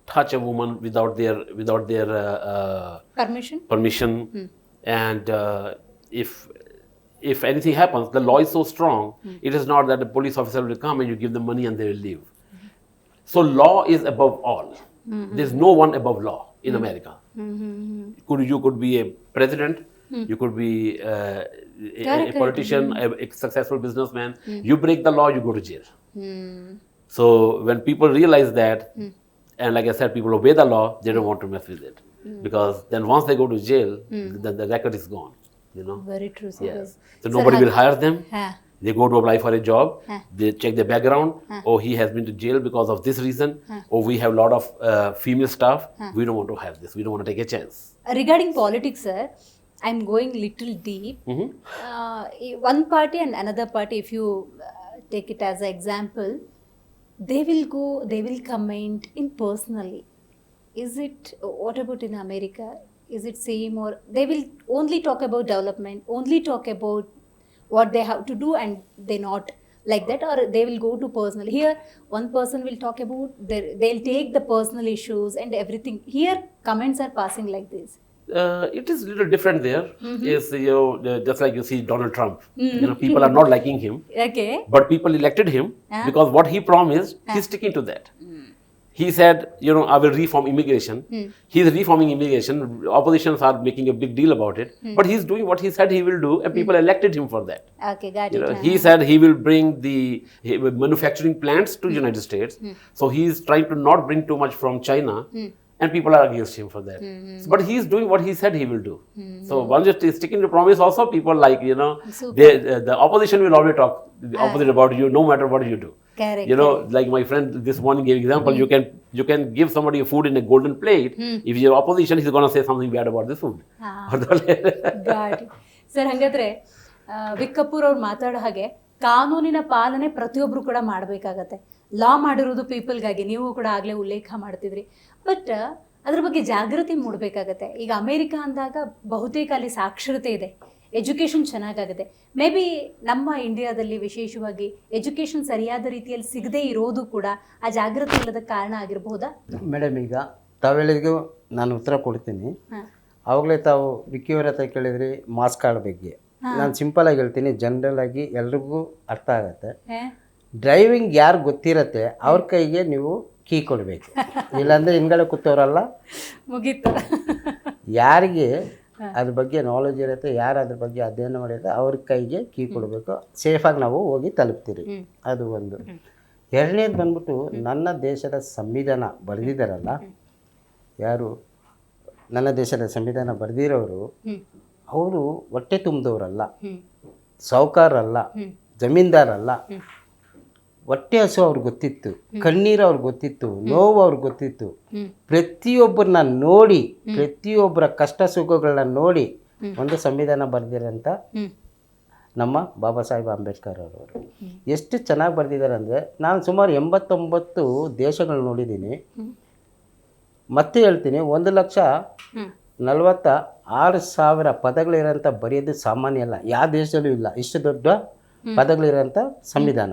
touch a woman without their Permission? and if anything happens, the law is so strong. It is not that the police officer will come and you give them money and they will leave. So law is above all. There's no one above law in America. You could be a president, you could be a politician, a successful businessman. You break the law, you go to jail. So when people realize that, and like I said, people obey the law, they don't want to mess with it. Because then once they go to jail, then the record is gone. Very true. Sir. Yes. So nobody will hire them. Huh. They go to apply for a job. They check their background. Oh, he has been to jail because of this reason. Oh, we have a lot of female staff. We don't want to have this. We don't want to take a chance. Regarding politics, sir, I'm going little deep. One party and another party, if you take it as an example, they will comment in personally. Is it, what about in America? Is it same, or they will only talk about development, only talk about what they have to do and they not like that, or they will go to personal. Here one person will talk about they'll take the personal issues and everything. Here comments are passing like this. It is a little different there. Is just like you see Donald Trump. People are not liking him, Okay. but people elected him because what he promised, he's sticking to that. He said, I will reform immigration. He's reforming immigration. Oppositions are making a big deal about it, but he's doing what he said he will do, and people elected him for that. Okay, got it. He said he will bring the manufacturing plants to United States. So he's trying to not bring too much from China. And people are against him for that. But he's doing what he said he will do. So once you're sticking to promise also, people like, the opposition will always talk the opposite about you no matter what you do. Correct. Like my friend, this one gave example, you can give somebody a food in a golden plate. If you're opposition, he's going to say something bad about this food. God sir, ಹಾಗಾದ್ರೆ wick Kapoor ಅವ್ರು ಮಾತಾಡೋ ಹಾಗೆ ಕಾನೂನಿನ ಪಾಲನೆ ಪ್ರತಿಯೊಬ್ಬರು ಕೂಡ ಮಾಡಬೇಕಾಗತ್ತೆ. ಲಾ ಮಾಡಿರೋದು ಪೀಪಲ್ಗಾಗಿ, ನೀವು ಕೂಡ ಆಗಲೇ ಉಲ್ಲೇಖ ಮಾಡ್ತಿದ್ರಿ. ಬಟ್ ಅದ್ರ ಬಗ್ಗೆ ಜಾಗೃತಿ ಮೂಡಬೇಕಾಗತ್ತೆ. ಈಗ ಅಮೇರಿಕಾ ಅಂದಾಗ ಬಹುತೇಕ ಅಲ್ಲಿ ಸಾಕ್ಷರತೆ ಇದೆ, ಎಜುಕೇಷನ್ ಚೆನ್ನಾಗಾಗುತ್ತೆ. ಮೇ ಬಿ ನಮ್ಮ ಇಂಡಿಯಾದಲ್ಲಿ ವಿಶೇಷವಾಗಿ ಎಜುಕೇಷನ್ ಸರಿಯಾದ ರೀತಿಯಲ್ಲಿ ಸಿಗದೇ ಇರೋದು ಕೂಡ ಆ ಜಾಗೃತಿ ಇಲ್ಲದ ಕಾರಣ ಆಗಿರಬಹುದಾ? ಮೇಡಮ್, ಈಗ ತಾವೆಲ್ಲರಿಗೂ ನಾನು ಉತ್ತರ ಕೊಡ್ತೀನಿ. ಆವಾಗಲೇ ತಾವು ವಿಕ್ಕಿಯವರ ಹತ್ರ ಕೇಳಿದ್ರಿ ಮಾಸ್ ಕಾರ್ಡ್ ಬಗ್ಗೆ. ನಾನು ಸಿಂಪಲ್ ಆಗಿ ಹೇಳ್ತೀನಿ, ಜನರಲ್ ಆಗಿ ಎಲ್ರಿಗೂ ಅರ್ಥ ಆಗತ್ತೆ. ಡ್ರೈವಿಂಗ್ ಯಾರು ಗೊತ್ತಿರತ್ತೆ ಅವ್ರ ಕೈಗೆ ನೀವು ಕೀ ಕೊಡಬೇಕು, ಇಲ್ಲಾಂದರೆ ಹಿಂದ್ಗಡೆ ಕೂತವ್ರಲ್ಲ ಮುಗೀತು. ಯಾರಿಗೆ ಅದ್ರ ಬಗ್ಗೆ ನಾಲೆಜ್ ಇರುತ್ತೆ, ಯಾರು ಅದ್ರ ಬಗ್ಗೆ ಅಧ್ಯಯನ ಮಾಡಿರುತ್ತೆ ಅವ್ರ ಕೈಗೆ ಕೀ ಕೊಡಬೇಕು. ಸೇಫಾಗಿ ನಾವು ಹೋಗಿ ತಲುಪ್ತೀರಿ. ಅದು ಒಂದು. ಎರಡನೇದು ಬಂದ್ಬಿಟ್ಟು, ನನ್ನ ದೇಶದ ಸಂವಿಧಾನ ಬರೆದಿದ್ದಾರಲ್ಲ, ಯಾರು ನನ್ನ ದೇಶದ ಸಂವಿಧಾನ ಬರೆದಿರೋರು, ಅವರು ಹೊಟ್ಟೆ ತುಂಬಿದವರಲ್ಲ, ಸಾಹುಕಾರಲ್ಲ, ಜಮೀನ್ದಾರಲ್ಲ. ಹೊಟ್ಟೆ ಹಸು ಅವ್ರಿಗೆ ಗೊತ್ತಿತ್ತು, ಕಣ್ಣೀರು ಅವ್ರಿಗೆ ಗೊತ್ತಿತ್ತು, ನೋವು ಅವ್ರಿಗೆ ಗೊತ್ತಿತ್ತು. ಪ್ರತಿಯೊಬ್ಬರನ್ನ ನೋಡಿ, ಪ್ರತಿಯೊಬ್ಬರ ಕಷ್ಟ ಸುಖಗಳನ್ನ ನೋಡಿ ಒಂದು ಸಂವಿಧಾನ ಬರೆದಿರೋಂಥ ನಮ್ಮ ಬಾಬಾ ಸಾಹೇಬ್ ಅಂಬೇಡ್ಕರ್ ಅವರು ಎಷ್ಟು ಚೆನ್ನಾಗಿ ಬರೆದಿದ್ದಾರೆ ಅಂದರೆ, ನಾನು ಸುಮಾರು 89 ದೇಶಗಳು ನೋಡಿದ್ದೀನಿ. ಮತ್ತೆ ಹೇಳ್ತೀನಿ, 1,46,000 ಪದಗಳಿರೋಂಥ ಬರೆಯೋದು ಸಾಮಾನ್ಯ ಅಲ್ಲ. ಯಾವ ದೇಶದಲ್ಲೂ ಇಲ್ಲ ಇಷ್ಟು ದೊಡ್ಡ ಪದಗಳಿರೋಂಥ ಸಂವಿಧಾನ.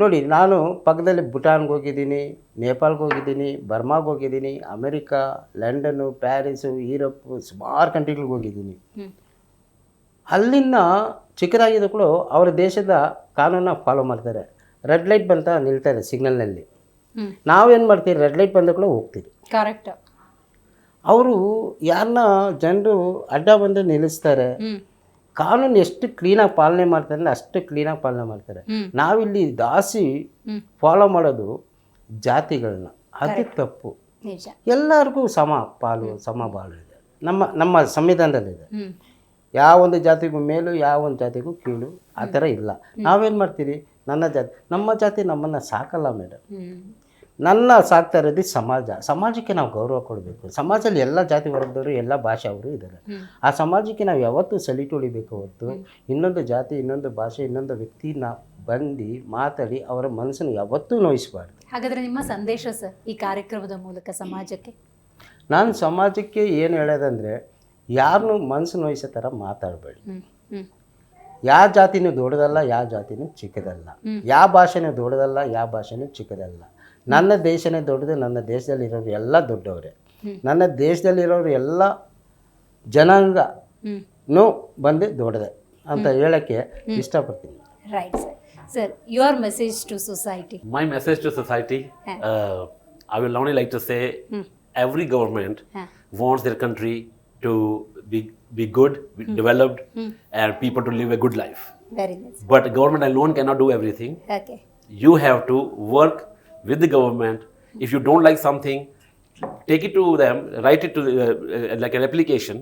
ನೋಡಿ, ನಾನು ಪಕ್ಕದಲ್ಲಿ ಭೂಟಾನ್ಗೆ ಹೋಗಿದ್ದೀನಿ, ನೇಪಾಳ್ಗೆ ಹೋಗಿದ್ದೀನಿ, ಬರ್ಮಾಗೆ ಹೋಗಿದ್ದೀನಿ, ಅಮೆರಿಕಾ, ಲಂಡನ್ನು, ಪ್ಯಾರಿಸು, ಯುರೋಪು, ಸುಮಾರು ಕಂಟ್ರಿಗಳಿಗೆ ಹೋಗಿದ್ದೀನಿ. ಅಲ್ಲಿನ ಚಿಕ್ಕದಾಗಿದ್ದಕ್ಕೂ ಅವರ ದೇಶದ ಕಾನೂನ ಫಾಲೋ ಮಾಡ್ತಾರೆ. ರೆಡ್ ಲೈಟ್ ಬಂತ ನಿಲ್ತಾರೆ ಸಿಗ್ನಲ್ನಲ್ಲಿ. ನಾವೇನು ಮಾಡ್ತೀವಿ, ರೆಡ್ ಲೈಟ್ ಬಂದಕ್ಕೂ ಹೋಗ್ತೀವಿ. ಕರೆಕ್ಟ್. ಅವರು ಯಾರನ್ನ ಜನರು ಅಡ್ಡ ಬಂದು ನಿಲ್ಲಿಸ್ತಾರೆ. ಕಾನೂನು ಎಷ್ಟು ಕ್ಲೀನಾಗಿ ಪಾಲನೆ ಮಾಡ್ತಾರೆ ಅಂದರೆ ಅಷ್ಟು ಕ್ಲೀನಾಗಿ ಪಾಲನೆ ಮಾಡ್ತಾರೆ. ನಾವಿಲ್ಲಿ ದಾಸಿ ಫಾಲೋ ಮಾಡೋದು ಜಾತಿಗಳನ್ನ, ಅದು ತಪ್ಪು. ಎಲ್ಲರಿಗೂ ಸಮ ಪಾಲು ಸಮ ಬಾಳು ಇದೆ ನಮ್ಮ ಸಂವಿಧಾನದಲ್ಲಿದೆ. ಯಾವೊಂದು ಜಾತಿಗೂ ಮೇಲು, ಯಾವೊಂದು ಜಾತಿಗೂ ಕೀಳು, ಆ ಥರ ಇಲ್ಲ. ನಾವೇನು ಮಾಡ್ತೀವಿ, ನಮ್ಮ ಜಾತಿ ನಮ್ಮನ್ನು ಸಾಕಲ್ಲ ಮೇಡಮ್. ನನ್ನ ಸಾಕ್ತಾ ಇರೋದು ಸಮಾಜಕ್ಕೆ ನಾವು ಗೌರವ ಕೊಡಬೇಕು. ಸಮಾಜದಲ್ಲಿ ಎಲ್ಲ ಜಾತಿ ವರ್ಗದವರು, ಎಲ್ಲ ಭಾಷೆ ಅವರು ಇದ್ದಾರೆ. ಆ ಸಮಾಜಕ್ಕೆ ನಾವು ಯಾವತ್ತೂ ಸಲಿಟ್ ಹೊಡಿಬೇಕು ಹೊರತು ಇನ್ನೊಂದು ಜಾತಿ, ಇನ್ನೊಂದು ಭಾಷೆ, ಇನ್ನೊಂದು ವ್ಯಕ್ತಿನ ಬಂದು ಮಾತಾಡಿ ಅವರ ಮನಸ್ಸನ್ನು ಯಾವತ್ತೂ ನೋಯಿಸಬಾರ್ದು. ಹಾಗಾದರೆ ನಿಮ್ಮ ಸಂದೇಶ ಸರ್ ಈ ಕಾರ್ಯಕ್ರಮದ ಮೂಲಕ ಸಮಾಜಕ್ಕೆ? ನಾನು ಸಮಾಜಕ್ಕೆ ಏನು ಹೇಳೋದಂದರೆ, ಯಾರನ್ನೂ ಮನಸ್ಸು ನೋಯಿಸೋ ಥರ ಮಾತಾಡಬೇಡಿ. ಯಾವ ಜಾತಿನೂ ದೊಡ್ಡದಲ್ಲ, ಯಾವ ಜಾತಿನೂ ಚಿಕ್ಕದಲ್ಲ, ಯಾವ ಭಾಷೆನೂ ದೊಡ್ಡದಲ್ಲ, ಯಾವ ಭಾಷೆನೂ ಚಿಕ್ಕದಲ್ಲ. ನನ್ನ ದೇಶನೇ ದೊಡ್ಡದು, ನನ್ನ ದೇಶದಲ್ಲಿರೋರು ಎಲ್ಲ ದೊಡ್ಡವರೇ. ನನ್ನ ದೇಶದಲ್ಲಿರೋರು ಎಲ್ಲ ಜನಾಂಗನೂ ಬಂದು ದೊಡ್ಡದೆ ಅಂತ ಹೇಳೋಕ್ಕೆ ಇಷ್ಟಪಡ್ತೀನಿ. Right sir. Sir, your message to society? My message to society, I will only like to say, every government wants their country to be good, be developed, and people to live a good life. Very nice. But government alone cannot do everything. Okay. You have to work with the government. If you don't like something, take it to them, write it to like an application,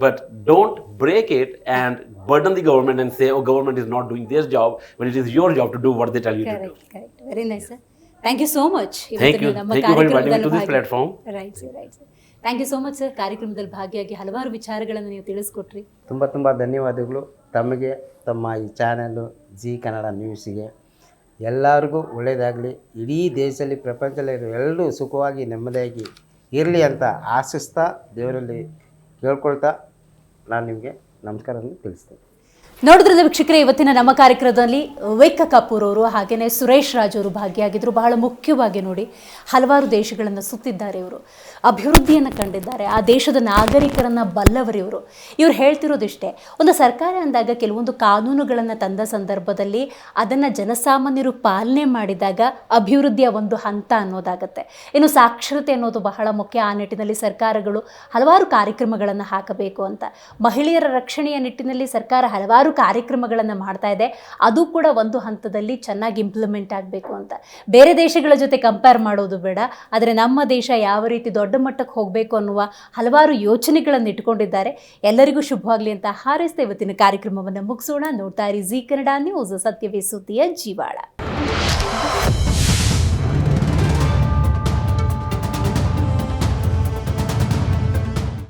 but don't break it and burden the government and say, oh, government is not doing their job, when it is your job to do what they tell you to do. Correct. Very nice, sir. Thank you so much. Thank you for inviting me to this platform. Right, sir. Thank you so much sir. ಕಾರ್ಯಕ್ರಮದಲ್ಲಿ ಭಾಗಿಯಾಗಿ ಹಲವಾರು ವಿಚಾರಗಳನ್ನು ನೀವು ತಿಳಿಸ್ಕೊಟ್ರಿ. ತುಂಬ ಧನ್ಯವಾದಗಳು ತಮಗೆ, ತಮ್ಮ ಈ ಚಾನಲ್ಲು ಜಿ ಕನ್ನಡ ನ್ಯೂಸಿಗೆ. ಎಲ್ಲರಿಗೂ ಒಳ್ಳೆಯದಾಗಲಿ. ಇಡೀ ದೇಶದಲ್ಲಿ, ಪ್ರಪಂಚದಲ್ಲಿರೋ ಎಲ್ಲರೂ ಸುಖವಾಗಿ ನೆಮ್ಮದಿಯಾಗಿ ಇರಲಿ ಅಂತ ಆಶಿಸ್ತಾ, ದೇವರಲ್ಲಿ ಕೇಳ್ಕೊಳ್ತಾ ನಾನು ನಿಮಗೆ ನಮಸ್ಕಾರವನ್ನು ತಿಳಿಸ್ತೇನೆ. ನೋಡಿದ್ರಿಂದ ವೀಕ್ಷಕರೇ, ಇವತ್ತಿನ ನಮ್ಮ ಕಾರ್ಯಕ್ರಮದಲ್ಲಿ ವಿವೇಕ ಕಪೂರ್ ಅವರು ಹಾಗೆಯೇ ಸುರೇಶ್ ರಾಜ್ ಅವರು ಭಾಗಿಯಾಗಿದ್ದರು. ಬಹಳ ಮುಖ್ಯವಾಗಿ ನೋಡಿ, ಹಲವಾರು ದೇಶಗಳನ್ನು ಸುತ್ತಿದ್ದಾರೆ ಇವರು, ಅಭಿವೃದ್ಧಿಯನ್ನು ಕಂಡಿದ್ದಾರೆ, ಆ ದೇಶದ ನಾಗರಿಕರನ್ನು ಬಲ್ಲವರು ಇವರು. ಇವ್ರು ಹೇಳ್ತಿರೋದಿಷ್ಟೇ, ಒಂದು ಸರ್ಕಾರ ಅಂದಾಗ ಕೆಲವೊಂದು ಕಾನೂನುಗಳನ್ನು ತಂದ ಸಂದರ್ಭದಲ್ಲಿ ಅದನ್ನು ಜನಸಾಮಾನ್ಯರು ಪಾಲನೆ ಮಾಡಿದಾಗ ಅಭಿವೃದ್ಧಿಯ ಒಂದು ಹಂತ ಅನ್ನೋದಾಗತ್ತೆ. ಇನ್ನು ಸಾಕ್ಷರತೆ ಅನ್ನೋದು ಬಹಳ ಮುಖ್ಯ. ಆ ನಿಟ್ಟಿನಲ್ಲಿ ಸರ್ಕಾರಗಳು ಹಲವಾರು ಕಾರ್ಯಕ್ರಮಗಳನ್ನು ಹಾಕಬೇಕು ಅಂತ. ಮಹಿಳೆಯರ ರಕ್ಷಣೆಯ ನಿಟ್ಟಿನಲ್ಲಿ ಸರ್ಕಾರ ಹಲವಾರು ಕಾರ್ಯಕ್ರಮಗಳನ್ನು ಮಾಡ್ತಾ ಇದೆ. ಅದು ಕೂಡ ಒಂದು ಹಂತದಲ್ಲಿ ಚೆನ್ನಾಗಿ ಇಂಪ್ಲಿಮೆಂಟ್ ಆಗಬೇಕು ಅಂತ. ಬೇರೆ ದೇಶಗಳ ಜೊತೆ ಕಂಪೇರ್ ಮಾಡೋದು ಬೇಡ, ಆದರೆ ನಮ್ಮ ದೇಶ ಯಾವ ರೀತಿ ದೊಡ್ಡ ಮಟ್ಟಕ್ಕೆ ಹೋಗಬೇಕು ಅನ್ನುವ ಹಲವಾರು ಯೋಚನೆಗಳನ್ನು ಇಟ್ಕೊಂಡಿದ್ದಾರೆ. ಎಲ್ಲರಿಗೂ ಶುಭವಾಗಲಿ ಅಂತ ಹಾರೈಸ್ತಾ ಇವತ್ತಿನ ಕಾರ್ಯಕ್ರಮವನ್ನು ಮುಗಿಸೋಣ. ನೋಡ್ತಾ ಇರಿ ಜೀ ಕನ್ನಡ ನ್ಯೂಸ್, ಸತ್ಯವೇ ಸುದ್ದಿಯ ಜೀವಾಳ.